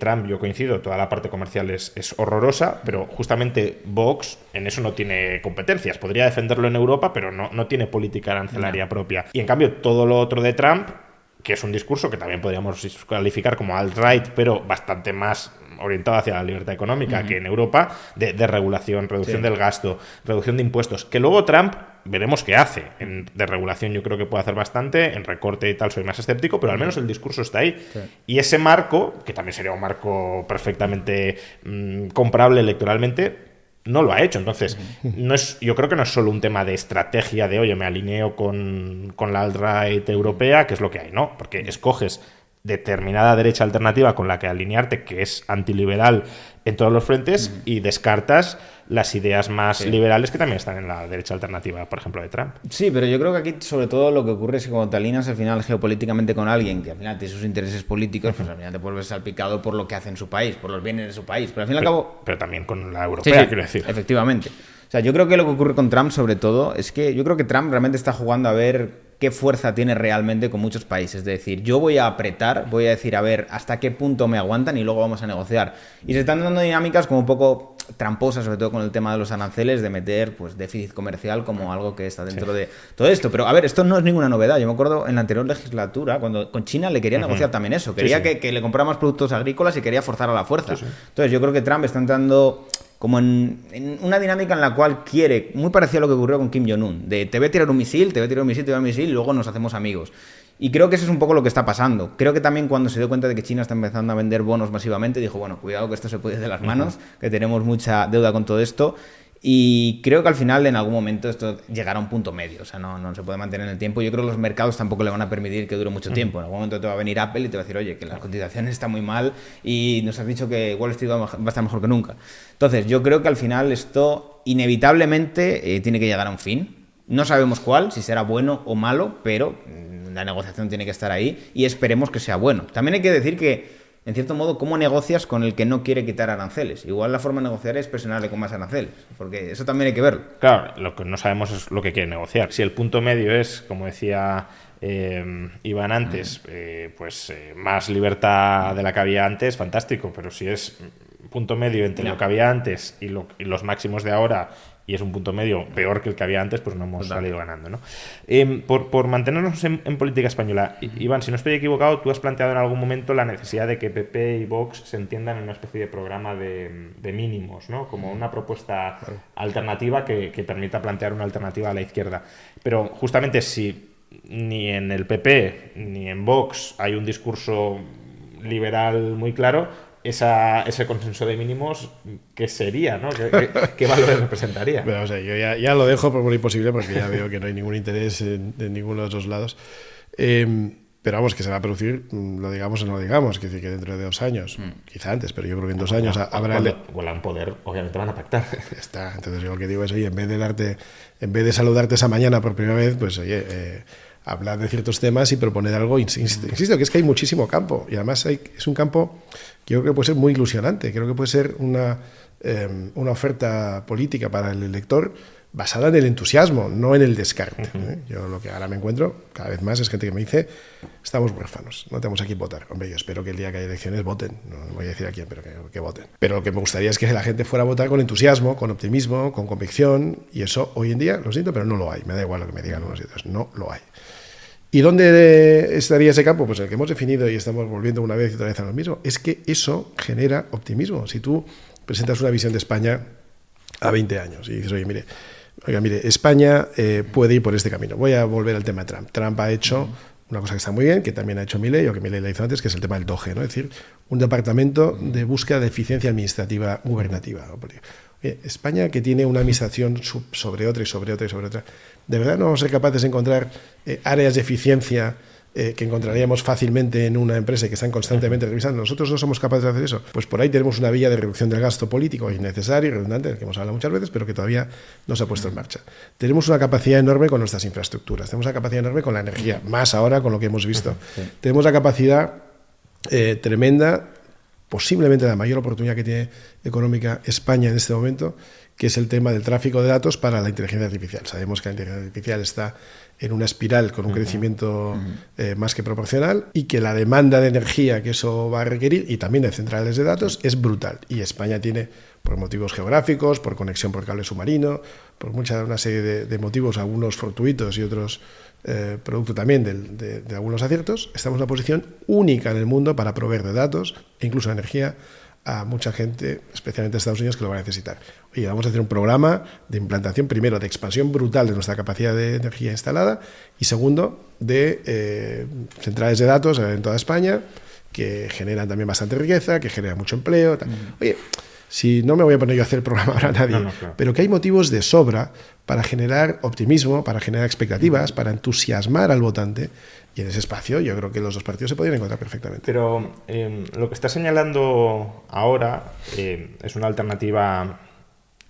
Trump, yo coincido, toda la parte comercial es horrorosa, pero justamente Vox en eso no tiene competencias. Podría defenderlo en Europa, pero no tiene política arancelaria propia. Y en cambio, todo lo otro de Trump, que es un discurso que también podríamos calificar como alt-right, pero bastante más orientado hacia la libertad económica que en Europa, de regulación, reducción del gasto, reducción de impuestos, que luego Trump veremos qué hace. De regulación yo creo que puede hacer bastante, en recorte y tal soy más escéptico, pero al menos el discurso está ahí. Sí. Y ese marco, que también sería un marco perfectamente comparable electoralmente, no lo ha hecho. Entonces, yo creo que no es solo un tema de estrategia de, oye, me alineo con la alt-right europea, que es lo que hay, no, porque escoges determinada derecha alternativa con la que alinearte, que es antiliberal en todos los frentes, y descartas las ideas más liberales que también están en la derecha alternativa, por ejemplo, de Trump. Sí, pero yo creo que aquí sobre todo lo que ocurre es que cuando te alineas al final geopolíticamente con alguien que al final tiene sus intereses políticos, pues al final te vuelves salpicado por lo que hace en su país, por los bienes de su país. Pero al fin y al cabo... Pero también con la europea, quiero decir. Efectivamente. O sea, yo creo que lo que ocurre con Trump sobre todo es que yo creo que Trump realmente está jugando a ver qué fuerza tiene realmente con muchos países. Es decir, yo voy a apretar, voy a decir, a ver, hasta qué punto me aguantan y luego vamos a negociar. Y se están dando dinámicas como un poco tramposas, sobre todo con el tema de los aranceles, de meter pues déficit comercial como algo que está dentro de todo esto. Pero a ver, esto no es ninguna novedad. Yo me acuerdo en la anterior legislatura, cuando con China le quería negociar también eso. Quería que le comprara más productos agrícolas y quería forzar a la fuerza. Entonces yo creo que Trump está entrando como en una dinámica en la cual quiere, muy parecido a lo que ocurrió con Kim Jong-un, de te voy a tirar un misil, te voy a tirar un misil, te voy a tirar un misil, y luego nos hacemos amigos. Y creo que eso es un poco lo que está pasando. Creo que también cuando se dio cuenta de que China está empezando a vender bonos masivamente, dijo, bueno, cuidado que esto se puede ir de las manos, que tenemos mucha deuda con todo esto. Y creo que al final, en algún momento, esto llegará a un punto medio. O sea, no se puede mantener en el tiempo. Yo creo que los mercados tampoco le van a permitir que dure mucho tiempo. En algún momento te va a venir Apple y te va a decir, oye, que las cotizaciones están muy mal y nos has dicho que Wall Street va a estar mejor que nunca. Entonces, yo creo que al final esto inevitablemente tiene que llegar a un fin. No sabemos cuál, si será bueno o malo, pero la negociación tiene que estar ahí y esperemos que sea bueno. También hay que decir que, en cierto modo, ¿cómo negocias con el que no quiere quitar aranceles? Igual la forma de negociar es presionarle con más aranceles, porque eso también hay que verlo. Claro, lo que no sabemos es lo que quiere negociar. Si el punto medio es, como decía Iván antes, más libertad de la que había antes, fantástico, pero si es punto medio entre lo que había antes y los máximos de ahora, y es un punto medio peor que el que había antes, pues no hemos salido ganando, ¿no? Por mantenernos en política española, Iván, si no estoy equivocado, tú has planteado en algún momento la necesidad de que PP y Vox se entiendan en una especie de programa de mínimos, ¿no? Como una propuesta alternativa que permita plantear una alternativa a la izquierda. Pero justamente si ni en el PP ni en Vox hay un discurso liberal muy claro, ese consenso de mínimos, ¿qué sería, ¿no? ¿Qué valores representaría? Bueno, o sea, yo ya lo dejo por muy posible porque ya veo que no hay ningún interés de ninguno de los dos lados. Pero vamos, que se va a producir, lo digamos o no lo digamos, que dentro de 2 años, quizá antes, pero yo creo que en 2 años habrá... Vuelan poder, obviamente van a pactar. Ya está. Entonces yo lo que digo es, oye, en vez de saludarte esa mañana por primera vez, pues oye, hablar de ciertos temas y proponer algo. Insisto, que es que hay muchísimo campo, y además es un campo que yo creo que puede ser muy ilusionante, creo que puede ser una oferta política para el elector basada en el entusiasmo, no en el descarte. Yo lo que ahora me encuentro cada vez más es gente que me dice, estamos huérfanos, no tenemos a quién votar. Hombre, yo espero que el día que haya elecciones voten, no voy a decir a quién, pero que voten. Pero lo que me gustaría es que la gente fuera a votar con entusiasmo, con optimismo, con convicción, y eso hoy en día, lo siento, pero no lo hay. Me da igual lo que me digan unos y otros, no lo hay. ¿Y dónde estaría ese campo? Pues el que hemos definido, y estamos volviendo una vez y otra vez a lo mismo, es que eso genera optimismo. Si tú presentas una visión de España a 20 años y dices, mire, España puede ir por este camino. Voy a volver al tema de Trump. Trump ha hecho una cosa que está muy bien, que también ha hecho Milei, o que Milei la hizo antes, que es el tema del DOGE, ¿no? Es decir, un departamento de búsqueda de eficiencia administrativa gubernativa. España, que tiene una administración sobre otra y sobre otra y sobre otra, ¿de verdad no vamos a ser capaces de encontrar áreas de eficiencia que encontraríamos fácilmente en una empresa y que están constantemente revisando? Nosotros no somos capaces de hacer eso. Pues por ahí tenemos una vía de reducción del gasto político innecesario y redundante, del que hemos hablado muchas veces, pero que todavía no se ha puesto en marcha. Tenemos una capacidad enorme con nuestras infraestructuras, tenemos una capacidad enorme con la energía, más ahora con lo que hemos visto. Tenemos la capacidad tremenda, posiblemente la mayor oportunidad que tiene económica España en este momento, que es el tema del tráfico de datos para la inteligencia artificial. Sabemos que la inteligencia artificial está en una espiral con un crecimiento más que proporcional, y que la demanda de energía que eso va a requerir, y también de centrales de datos, es brutal. Y España tiene, por motivos geográficos, por conexión por cable submarino, por una serie de motivos, algunos fortuitos y otros producto también de algunos aciertos, estamos en una posición única en el mundo para proveer de datos e incluso de energía a mucha gente, especialmente en Estados Unidos, que lo va a necesitar. Oye, vamos a hacer un programa de implantación, primero, de expansión brutal de nuestra capacidad de energía instalada, y segundo, de centrales de datos en toda España, que generan también bastante riqueza, que generan mucho empleo. Oye, si no me voy a poner yo a hacer el programa ahora a nadie, claro, pero que hay motivos de sobra para generar optimismo, para generar expectativas, para entusiasmar al votante, y en ese espacio yo creo que los dos partidos se podrían encontrar perfectamente. Pero lo que está señalando ahora es una alternativa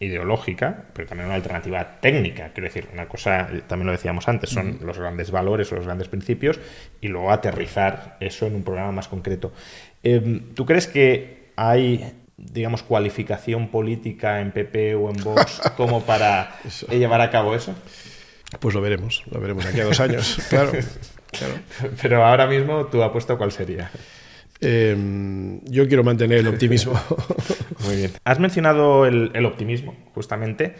ideológica, pero también una alternativa técnica. Quiero decir, una cosa, también lo decíamos antes, son los grandes valores o los grandes principios, y luego aterrizar eso en un programa más concreto. ¿Tú crees que hay, digamos, cualificación política en PP o en Vox como para llevar a cabo eso? Pues lo veremos aquí a 2 años, claro. Pero ahora mismo, ¿tu apuesta cuál sería? Yo quiero mantener el optimismo. Muy bien. Has mencionado el optimismo, justamente,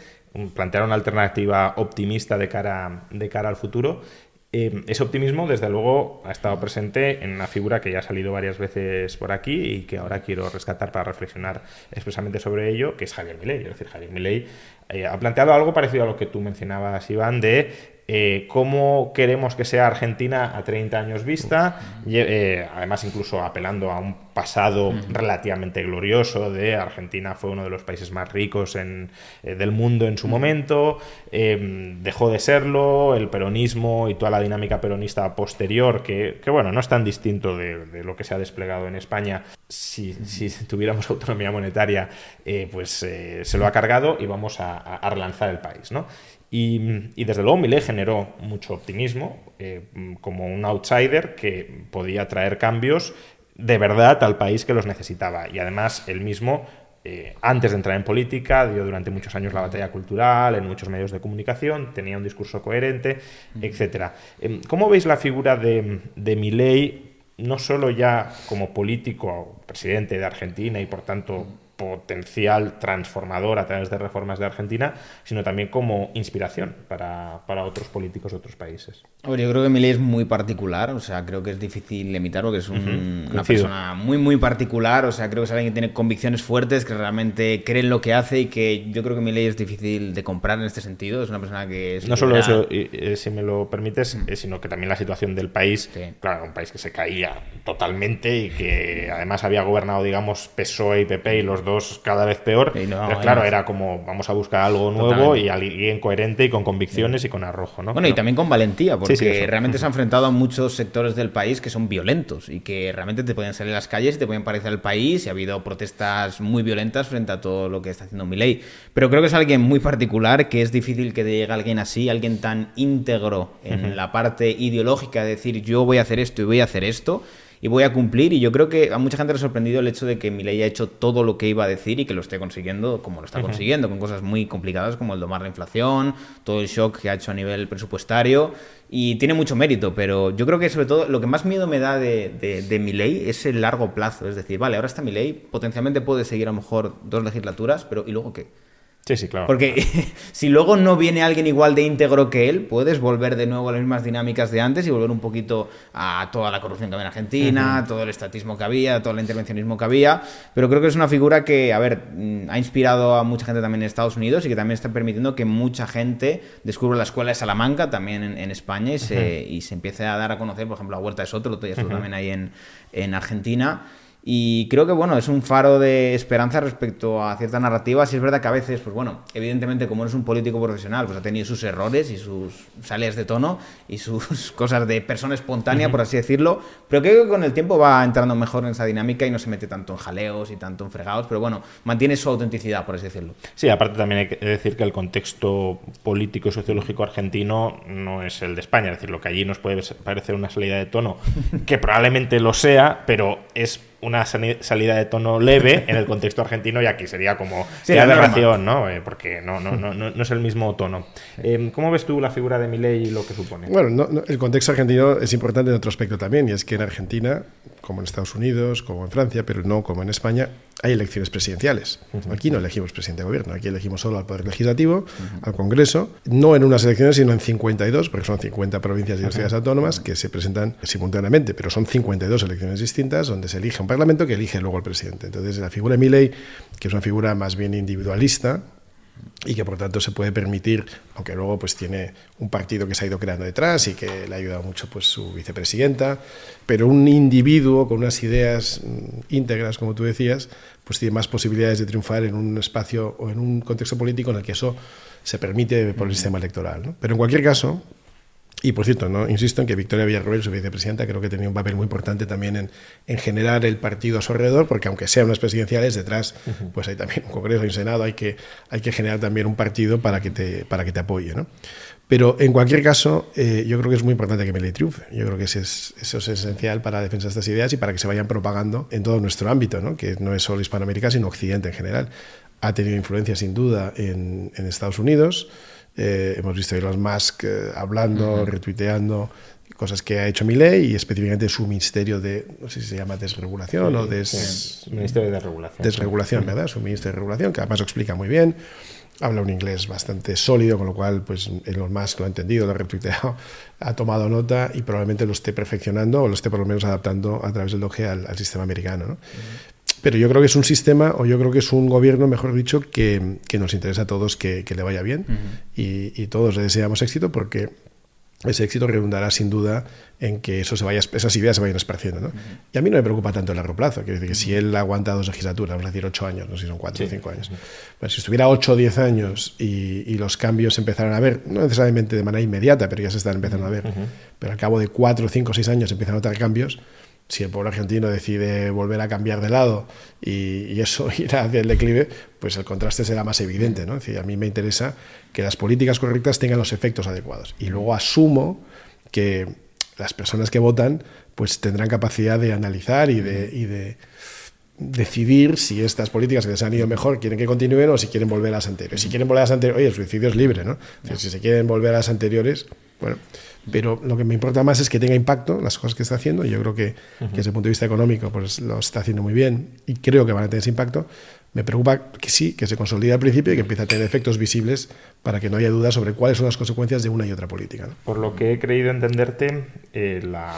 plantear una alternativa optimista de cara al futuro. Ese optimismo, desde luego, ha estado presente en una figura que ya ha salido varias veces por aquí y que ahora quiero rescatar para reflexionar expresamente sobre ello, que es Javier Milei. Es decir, Javier Milei ha planteado algo parecido a lo que tú mencionabas, Iván, de cómo queremos que sea Argentina a 30 años vista, además incluso apelando a un pasado relativamente glorioso de Argentina fue uno de los países más ricos del mundo en su momento, dejó de serlo, el peronismo y toda la dinámica peronista posterior, que bueno, no es tan distinto de lo que se ha desplegado en España. Si tuviéramos autonomía monetaria, se lo ha cargado y vamos a relanzar el país, ¿no? Y desde luego Milei generó mucho optimismo como un outsider que podía traer cambios de verdad al país que los necesitaba. Y además él mismo, antes de entrar en política, dio durante muchos años la batalla cultural en muchos medios de comunicación, tenía un discurso coherente, etc. ¿Cómo veis la figura de Milei, no solo ya como político, presidente de Argentina y por tanto potencial transformador a través de reformas de Argentina, sino también como inspiración para otros políticos de otros países? Yo creo que Milei es muy particular, o sea, creo que es difícil imitarlo, que es una persona muy, muy particular, o sea, creo que es alguien que tiene convicciones fuertes, que realmente cree en lo que hace, y que yo creo que Milei es difícil de comprar en este sentido. Es una persona que es... No solo eso, si me lo permites, sino que también la situación del país, claro, un país que se caía totalmente y que además había gobernado, digamos, PSOE y PP y los dos cada vez peor. Pero claro, era como vamos a buscar algo nuevo y alguien coherente y con convicciones y con arrojo, ¿no? Bueno, y también con valentía, porque sí, realmente se ha enfrentado a muchos sectores del país que son violentos y que realmente te pueden salir a las calles y te pueden parecer el país, y ha habido protestas muy violentas frente a todo lo que está haciendo Milei. Pero creo que es alguien muy particular, que es difícil que llegue alguien así, alguien tan íntegro en la parte ideológica de decir yo voy a hacer esto y voy a hacer esto y voy a cumplir. Y yo creo que a mucha gente le ha sorprendido el hecho de que Milei haya hecho todo lo que iba a decir y que lo esté consiguiendo como lo está consiguiendo, con cosas muy complicadas como el domar la inflación, todo el shock que ha hecho a nivel presupuestario, y tiene mucho mérito. Pero yo creo que sobre todo lo que más miedo me da de Milei es el largo plazo. Es decir, vale, ahora está Milei, potencialmente puede seguir a lo mejor 2 legislaturas, pero ¿y luego qué? Sí, claro. Porque si luego no viene alguien igual de íntegro que él, puedes volver de nuevo a las mismas dinámicas de antes y volver un poquito a toda la corrupción que había en Argentina, todo el estatismo que había, todo el intervencionismo que había. Pero creo que es una figura que, a ver, ha inspirado a mucha gente también en Estados Unidos y que también está permitiendo que mucha gente descubra la escuela de Salamanca también en España y se empiece a dar a conocer, por ejemplo, a Huerta de Soto, tú ya estuvo también ahí en Argentina. Y creo que, bueno, es un faro de esperanza respecto a ciertas narrativas. Y es verdad que a veces, pues bueno, evidentemente como no es un político profesional, pues ha tenido sus errores y sus salidas de tono y sus cosas de persona espontánea, por así decirlo. Pero creo que con el tiempo va entrando mejor en esa dinámica y no se mete tanto en jaleos y tanto en fregados. Pero bueno, mantiene su autenticidad, por así decirlo. Sí, aparte también hay que decir que el contexto político y sociológico argentino no es el de España. Es decir, lo que allí nos puede parecer una salida de tono, que probablemente lo sea, pero es una salida de tono leve en el contexto argentino, y aquí sería como la aberración, ¿no? Porque no es el mismo tono. ¿Cómo ves tú la figura de Milei y lo que supone? Bueno, el contexto argentino es importante en otro aspecto también, y es que en Argentina, como en Estados Unidos, como en Francia, pero no como en España, hay elecciones presidenciales. Aquí no elegimos presidente de gobierno, aquí elegimos solo al Poder Legislativo, al Congreso, no en unas elecciones, sino en 52, porque son 50 provincias y ciudades autónomas que se presentan simultáneamente, pero son 52 elecciones distintas donde se elige un parlamento que elige luego al presidente. Entonces, la figura de Milei, que es una figura más bien individualista, y que por tanto se puede permitir, aunque luego pues tiene un partido que se ha ido creando detrás y que le ha ayudado mucho pues su vicepresidenta, pero un individuo con unas ideas íntegras, como tú decías, pues tiene más posibilidades de triunfar en un espacio o en un contexto político en el que eso se permite por el sistema electoral, ¿no? Pero en cualquier caso, y por cierto, ¿no? Insisto en que Victoria Villarroel, su vicepresidenta, creo que tenía un papel muy importante también en generar el partido a su alrededor, porque aunque sean unas presidenciales, detrás pues hay también un Congreso y un Senado, hay que generar también un partido para que te apoye, ¿no? Pero en cualquier caso, yo creo que es muy importante que Milei triunfe. Yo creo que eso es esencial para la defensa de estas ideas y para que se vayan propagando en todo nuestro ámbito, ¿no? Que no es solo Hispanoamérica, sino Occidente en general. Ha tenido influencia, sin duda, en Estados Unidos. Hemos visto a Elon Musk hablando, retuiteando cosas que ha hecho Milei, y específicamente su ministerio de, no sé si se llama desregulación o Ministerio de Desregulación. Desregulación, ¿verdad? Su ministerio de regulación, que además lo explica muy bien. Habla un inglés bastante sólido, con lo cual pues Elon Musk lo ha entendido, lo ha retuiteado, ha tomado nota y probablemente lo esté perfeccionando o lo esté por lo menos adaptando a través del DOGE al sistema americano, ¿no? Pero yo creo que es un sistema, o yo creo que es un gobierno, mejor dicho, que nos interesa a todos que le vaya bien, y todos le deseamos éxito, porque ese éxito redundará sin duda en que esas ideas se vayan esparciendo, ¿no? Y a mí no me preocupa tanto el largo plazo. Quiero decir que si él aguanta 2 legislaturas, vamos a decir 8 años, no sé si son 4 o 5 años. Bueno, si estuviera 8 o 10 años y los cambios se empezaran a ver, no necesariamente de manera inmediata, pero ya se están empezando a ver, pero al cabo de 4, 5, 6 años se empiezan a notar cambios. Si el pueblo argentino decide volver a cambiar de lado y eso irá hacia el declive, pues el contraste será más evidente, ¿no? Es decir, a mí me interesa que las políticas correctas tengan los efectos adecuados. Y luego asumo que las personas que votan pues tendrán capacidad de analizar y de decidir si estas políticas que les han ido mejor quieren que continúen o si quieren volver a las anteriores. Si quieren volver a las anteriores, oye, el suicidio es libre, ¿no? Es decir, si se quieren volver a las anteriores, bueno, pero lo que me importa más es que tenga impacto las cosas que está haciendo, y yo creo que desde el punto de vista económico pues lo está haciendo muy bien y creo que van a tener ese impacto. Me preocupa que sí, que se consolide al principio y que empiece a tener efectos visibles para que no haya dudas sobre cuáles son las consecuencias de una y otra política, ¿no? Por lo que he creído entenderte, la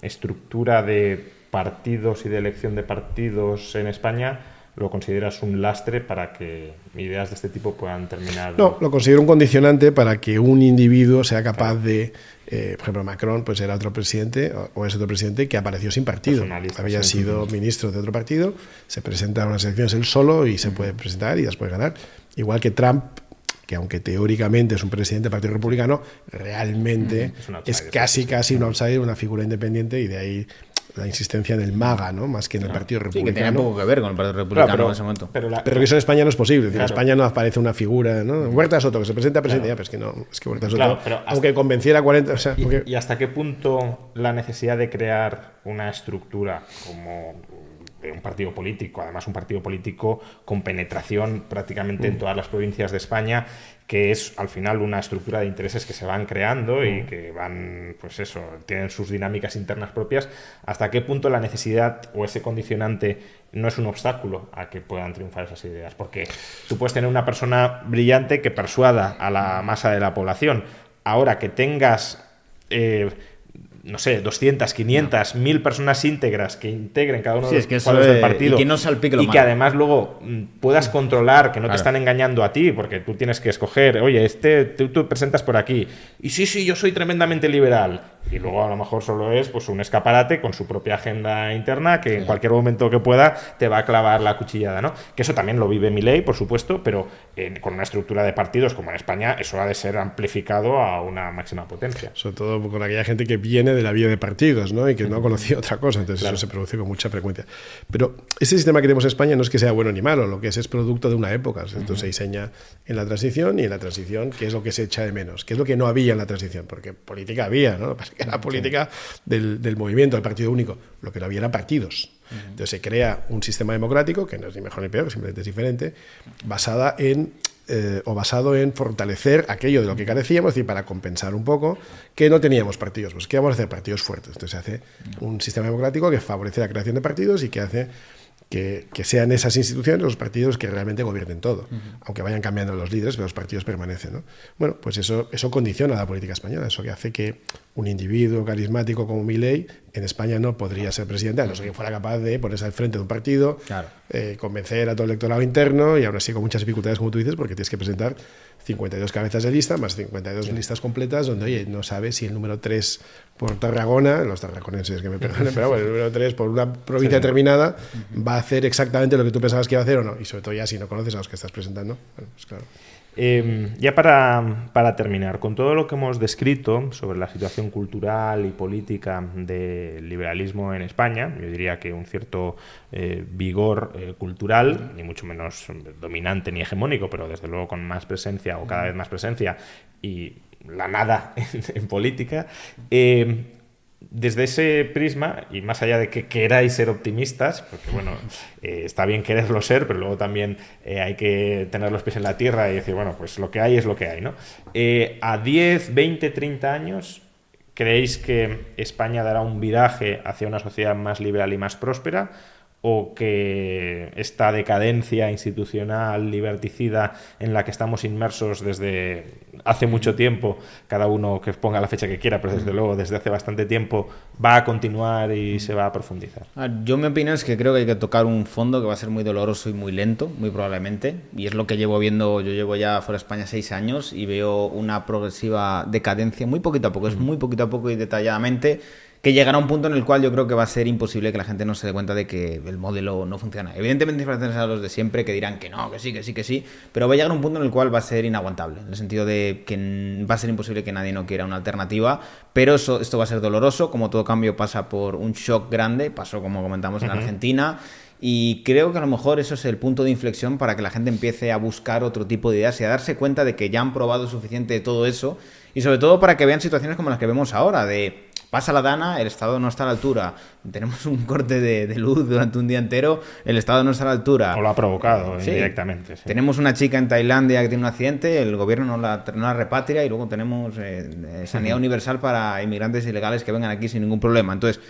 estructura de partidos y de elección de partidos en España lo consideras un lastre para que ideas de este tipo puedan terminar. No, lo considero un condicionante para que un individuo sea capaz de por ejemplo, Macron pues era otro presidente, o es otro presidente que apareció sin partido. Había sido ministro de otro partido, se presenta a unas elecciones él solo y se puede presentar y después ganar. Igual que Trump, que aunque teóricamente es un presidente del Partido Republicano, realmente es casi un outsider, una figura independiente, y de ahí la insistencia en el MAGA, ¿no? Más que en el Partido Republicano. Sí, que tenía poco que ver con el Partido Republicano en ese momento. Pero que eso en España no es posible. Es decir, en España no aparece una figura, ¿no? Huerta Soto, que se presenta a presidente, pero es que no, es que Huerta Soto, aunque convenciera a 40... O sea, ¿Y hasta qué punto la necesidad de crear una estructura como de un partido político, además un partido político con penetración prácticamente en todas las provincias de España, que es al final una estructura de intereses que se van creando y que van, pues eso, tienen sus dinámicas internas propias? ¿Hasta qué punto la necesidad o ese condicionante no es un obstáculo a que puedan triunfar esas ideas? Porque tú puedes tener una persona brillante que persuada a la masa de la población. Ahora que tengas... no sé, 200, 500, 1000 personas íntegras que integren cada uno de los cuadros del partido, y que no salpique lo y malo. Que además luego puedas controlar que no te están engañando a ti, porque tú tienes que escoger, oye, tú presentas por aquí, y sí, yo soy tremendamente liberal, y luego a lo mejor solo es pues un escaparate con su propia agenda interna que en cualquier momento que pueda te va a clavar la cuchillada, ¿no? Que eso también lo vive Milei, por supuesto, pero con una estructura de partidos como en España, eso ha de ser amplificado a una máxima potencia. Sobre todo con aquella gente que viene de la vía de partidos, ¿no? Y que no conocía otra cosa, entonces eso se produce con mucha frecuencia. Pero ese sistema que tenemos en España no es que sea bueno ni malo, lo que es producto de una época. Entonces se diseña en la transición, y en la transición, ¿qué es lo que se echa de menos? ¿Qué es lo que no había en la transición? Porque política había, ¿no? Lo que pasa es que era política del movimiento, del partido único. Lo que no había eran partidos. Entonces se crea un sistema democrático, que no es ni mejor ni peor, simplemente es diferente, basado en fortalecer aquello de lo que carecíamos, es decir, para compensar un poco que no teníamos partidos. Pues ¿qué vamos a hacer? Partidos fuertes. Entonces se hace un sistema democrático que favorece la creación de partidos y que hace que sean esas instituciones los partidos que realmente gobiernen todo, aunque vayan cambiando los líderes, pero los partidos permanecen, ¿no? Bueno, pues eso condiciona la política española, eso que hace que un individuo carismático como Milei en España no podría ser presidente, a no ser que fuera capaz de ponerse al frente de un partido, convencer a todo el electorado interno, y aún así con muchas dificultades, como tú dices, porque tienes que presentar 52 cabezas de lista, más 52 listas completas, donde, oye, no sabes si el número 3 por Tarragona, los tarraconenses que me perdonen, pero bueno, el número 3 por una provincia determinada va a hacer exactamente lo que tú pensabas que iba a hacer o no, y sobre todo ya si no conoces a los que estás presentando, bueno, pues claro. Ya para terminar, con todo lo que hemos descrito sobre la situación cultural y política del liberalismo en España, yo diría que un cierto vigor cultural, ni mucho menos dominante ni hegemónico, pero desde luego con más presencia o cada vez más presencia, y la nada en política, desde ese prisma, y más allá de que queráis ser optimistas, porque bueno, está bien quererlo ser, pero luego también hay que tener los pies en la tierra y decir, bueno, pues lo que hay es lo que hay, ¿no? A 10, 20, 30 años, ¿creéis que España dará un viraje hacia una sociedad más liberal y más próspera? ¿O que esta decadencia institucional liberticida en la que estamos inmersos desde hace mucho tiempo, cada uno que ponga la fecha que quiera, pero desde luego desde hace bastante tiempo, va a continuar y se va a profundizar? Yo mi opinión es que creo que hay que tocar un fondo que va a ser muy doloroso y muy lento, muy probablemente, y es lo que llevo viendo. Yo llevo ya fuera de España 6 años y veo una progresiva decadencia, muy poquito a poco, es muy poquito a poco y detalladamente, que llegará a un punto en el cual yo creo que va a ser imposible que la gente no se dé cuenta de que el modelo no funciona. Evidentemente hay a los de siempre que dirán que no, que sí, pero va a llegar a un punto en el cual va a ser inaguantable, en el sentido de que va a ser imposible que nadie no quiera una alternativa, pero esto va a ser doloroso, como todo cambio pasa por un shock grande, pasó como comentamos en Argentina, y creo que a lo mejor eso es el punto de inflexión para que la gente empiece a buscar otro tipo de ideas y a darse cuenta de que ya han probado suficiente de todo eso, y sobre todo para que vean situaciones como las que vemos ahora, de pasa la dana, el Estado no está a la altura, tenemos un corte de luz durante un día entero, el Estado no está a la altura. O lo ha provocado indirectamente. Sí. Tenemos una chica en Tailandia que tiene un accidente, el gobierno no la repatria, y luego tenemos sanidad universal para inmigrantes ilegales que vengan aquí sin ningún problema. Entonces,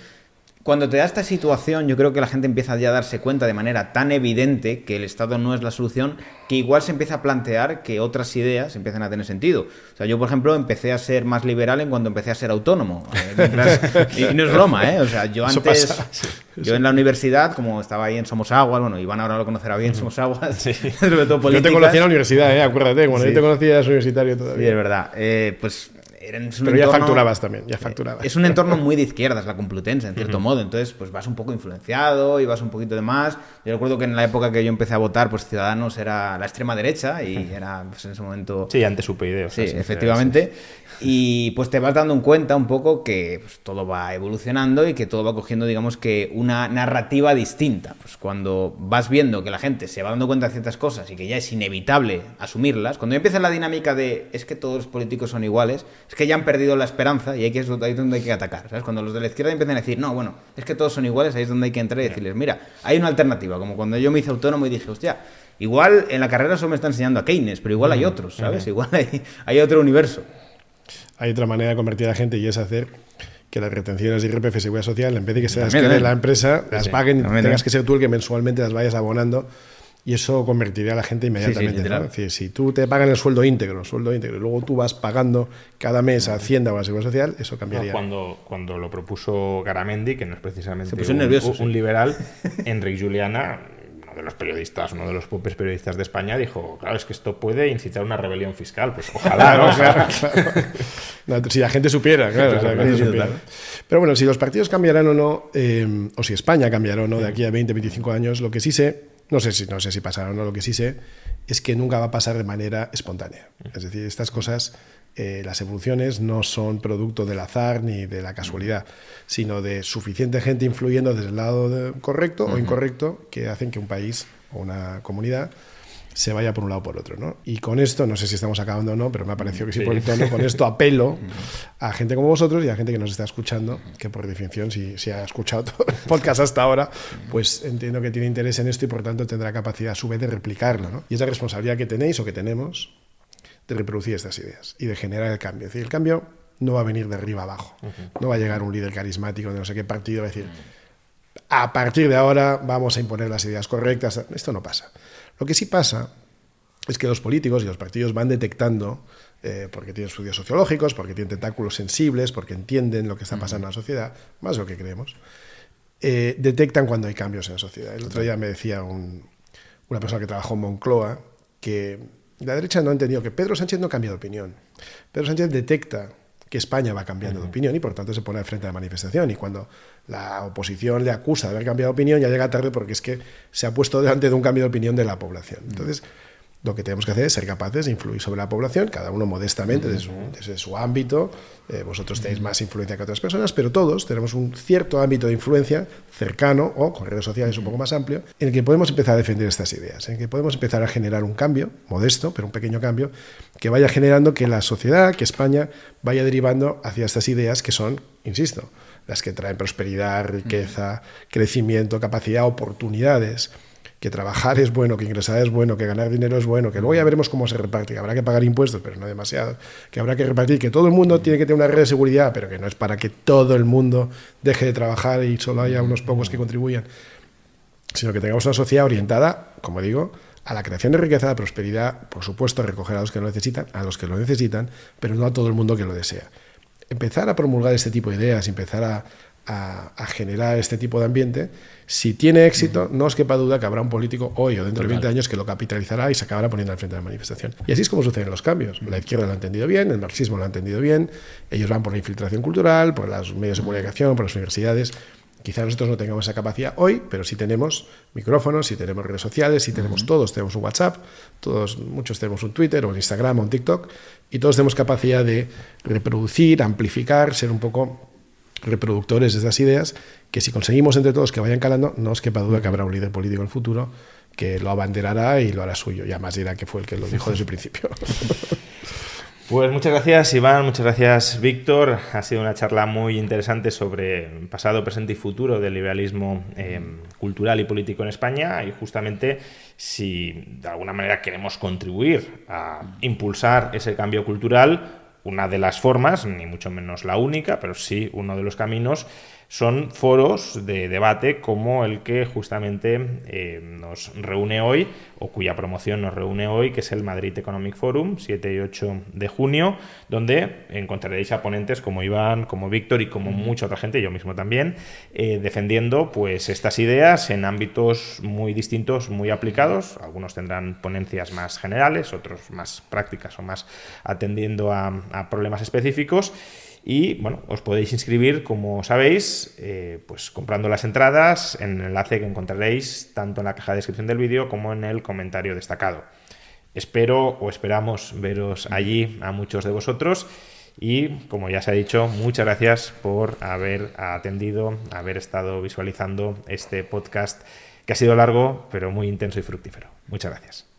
cuando te da esta situación, yo creo que la gente empieza ya a darse cuenta de manera tan evidente que el Estado no es la solución, que igual se empieza a plantear que otras ideas empiezan a tener sentido. O sea, yo, por ejemplo, empecé a ser más liberal en cuando empecé a ser autónomo. Y no es broma, ¿eh? O sea, yo antes... Yo en la universidad, como estaba ahí en Somos Aguas, bueno, Iván ahora lo conocerá bien, Somos Aguas, sobre todo políticas. Yo te conocí en la universidad, acuérdate, cuando yo te conocía eras universitario todavía. Sí, es verdad. Pues Pero ya facturabas también, ya facturabas. Es un entorno muy de izquierdas, la Complutense, en cierto modo. Entonces, pues vas un poco influenciado y vas un poquito de más. Yo recuerdo que en la época que yo empecé a votar, pues Ciudadanos era la extrema derecha y era, pues en ese momento... Sí, antes UPyD. Sí, efectivamente. Y pues te vas dando cuenta un poco que pues, todo va evolucionando y que todo va cogiendo, digamos que, una narrativa distinta. Pues cuando vas viendo que la gente se va dando cuenta de ciertas cosas y que ya es inevitable asumirlas, cuando empieza la dinámica de es que todos los políticos son iguales, es que ya han perdido la esperanza y ahí es donde hay que atacar, ¿sabes? Cuando los de la izquierda empiezan a decir, no, bueno, es que todos son iguales, ahí es donde hay que entrar y decirles, mira, hay una alternativa, como cuando yo me hice autónomo y dije, hostia, igual en la carrera solo me está enseñando a Keynes, pero igual hay otros, ¿sabes? Igual hay otro universo. Hay otra manera de convertir a la gente y es hacer que las retenciones de IRPF y Seguridad Social, en vez de que se las quede la empresa, las paguen y tengas que ser tú el que mensualmente las vayas abonando, y eso convertiría a la gente inmediatamente. ¿no? Es decir, si tú te pagan el sueldo íntegro, y luego tú vas pagando cada mes a Hacienda o a la Seguridad Social, eso cambiaría. Cuando lo propuso Garamendi, que no es precisamente un liberal, Enric Juliana, uno de los popes periodistas de España, dijo, claro, es que esto puede incitar una rebelión fiscal. Pues ojalá, ¿no? Claro. No, si la gente supiera, claro. Pero bueno, si los partidos cambiarán o no, o si España cambiará o no de aquí a 20, 25 años, lo que sí sé, no sé si pasará o no, lo que sí sé es que nunca va a pasar de manera espontánea. Es decir, estas cosas, las evoluciones no son producto del azar ni de la casualidad, sino de suficiente gente influyendo desde el lado correcto o incorrecto que hacen que un país o una comunidad se vaya por un lado o por otro, ¿no? Y con esto, no sé si estamos acabando o no, pero me ha parecido que sí por el tono, con esto apelo a gente como vosotros y a gente que nos está escuchando, que por definición, si ha escuchado todo el podcast hasta ahora, pues entiendo que tiene interés en esto y por tanto tendrá capacidad a su vez de replicarlo, ¿no? Y es la responsabilidad que tenéis o que tenemos de reproducir estas ideas y de generar el cambio. Es decir, el cambio no va a venir de arriba abajo, no va a llegar un líder carismático de no sé qué partido a decir, a partir de ahora vamos a imponer las ideas correctas. Esto no pasa. Lo que sí pasa es que los políticos y los partidos van detectando, porque tienen estudios sociológicos, porque tienen tentáculos sensibles, porque entienden lo que está pasando en la sociedad, más de lo que creemos, detectan cuando hay cambios en la sociedad. El otro día me decía una persona que trabajó en Moncloa que la derecha no ha entendido que Pedro Sánchez no cambia de opinión. Pedro Sánchez detecta que España va cambiando de opinión y por tanto se pone al frente de la manifestación, y cuando la oposición le acusa de haber cambiado de opinión ya llega tarde porque es que se ha puesto delante de un cambio de opinión de la población. Entonces, lo que tenemos que hacer es ser capaces de influir sobre la población, cada uno modestamente desde su ámbito. Vosotros tenéis más influencia que otras personas, pero todos tenemos un cierto ámbito de influencia cercano o con redes sociales un poco más amplio, en el que podemos empezar a defender estas ideas, en el que podemos empezar a generar un cambio, modesto, pero un pequeño cambio, que vaya generando que la sociedad, que España, vaya derivando hacia estas ideas que son, insisto, las que traen prosperidad, riqueza, crecimiento, capacidad, oportunidades. Que trabajar es bueno, que ingresar es bueno, que ganar dinero es bueno, que luego ya veremos cómo se reparte, que habrá que pagar impuestos, pero no demasiado, que habrá que repartir, que todo el mundo tiene que tener una red de seguridad, pero que no es para que todo el mundo deje de trabajar y solo haya unos pocos que contribuyan, sino que tengamos una sociedad orientada, como digo, a la creación de riqueza, a la prosperidad, por supuesto, a recoger a los que lo necesitan, pero no a todo el mundo que lo desea. Empezar a promulgar este tipo de ideas, empezar a generar este tipo de ambiente, si tiene éxito, no os quepa duda que habrá un político hoy o dentro de 20 años que lo capitalizará y se acabará poniendo al frente de la manifestación. Y así es como suceden los cambios. La izquierda lo ha entendido bien, el marxismo lo ha entendido bien, ellos van por la infiltración cultural, por los medios de comunicación, por las universidades. Quizá nosotros no tengamos esa capacidad hoy, pero sí tenemos micrófonos, sí tenemos redes sociales, sí tenemos todos tenemos un WhatsApp, muchos tenemos un Twitter o un Instagram o un TikTok, y todos tenemos capacidad de reproducir, amplificar, ser un poco reproductores de esas ideas, que si conseguimos entre todos que vayan calando, no os quepa duda que habrá un líder político en el futuro que lo abanderará y lo hará suyo, y además dirá que fue el que lo dijo desde el principio. Pues muchas gracias, Iván, muchas gracias, Víctor. Ha sido una charla muy interesante sobre pasado, presente y futuro del liberalismo cultural y político en España, y justamente si de alguna manera queremos contribuir a impulsar ese cambio cultural, una de las formas, ni mucho menos la única, pero sí uno de los caminos, son foros de debate como el que justamente nos reúne hoy, o cuya promoción nos reúne hoy, que es el Madrid Economic Forum, 7 y 8 de junio, donde encontraréis a ponentes como Iván, como Víctor y como mucha otra gente, yo mismo también, defendiendo pues estas ideas en ámbitos muy distintos, muy aplicados. Algunos tendrán ponencias más generales, otros más prácticas o más atendiendo a problemas específicos. Y bueno, os podéis inscribir, como sabéis, pues comprando las entradas en el enlace que encontraréis tanto en la caja de descripción del vídeo como en el comentario destacado. Espero o esperamos veros allí a muchos de vosotros. Y, como ya se ha dicho, muchas gracias por haber atendido, haber estado visualizando este podcast que ha sido largo, pero muy intenso y fructífero. Muchas gracias.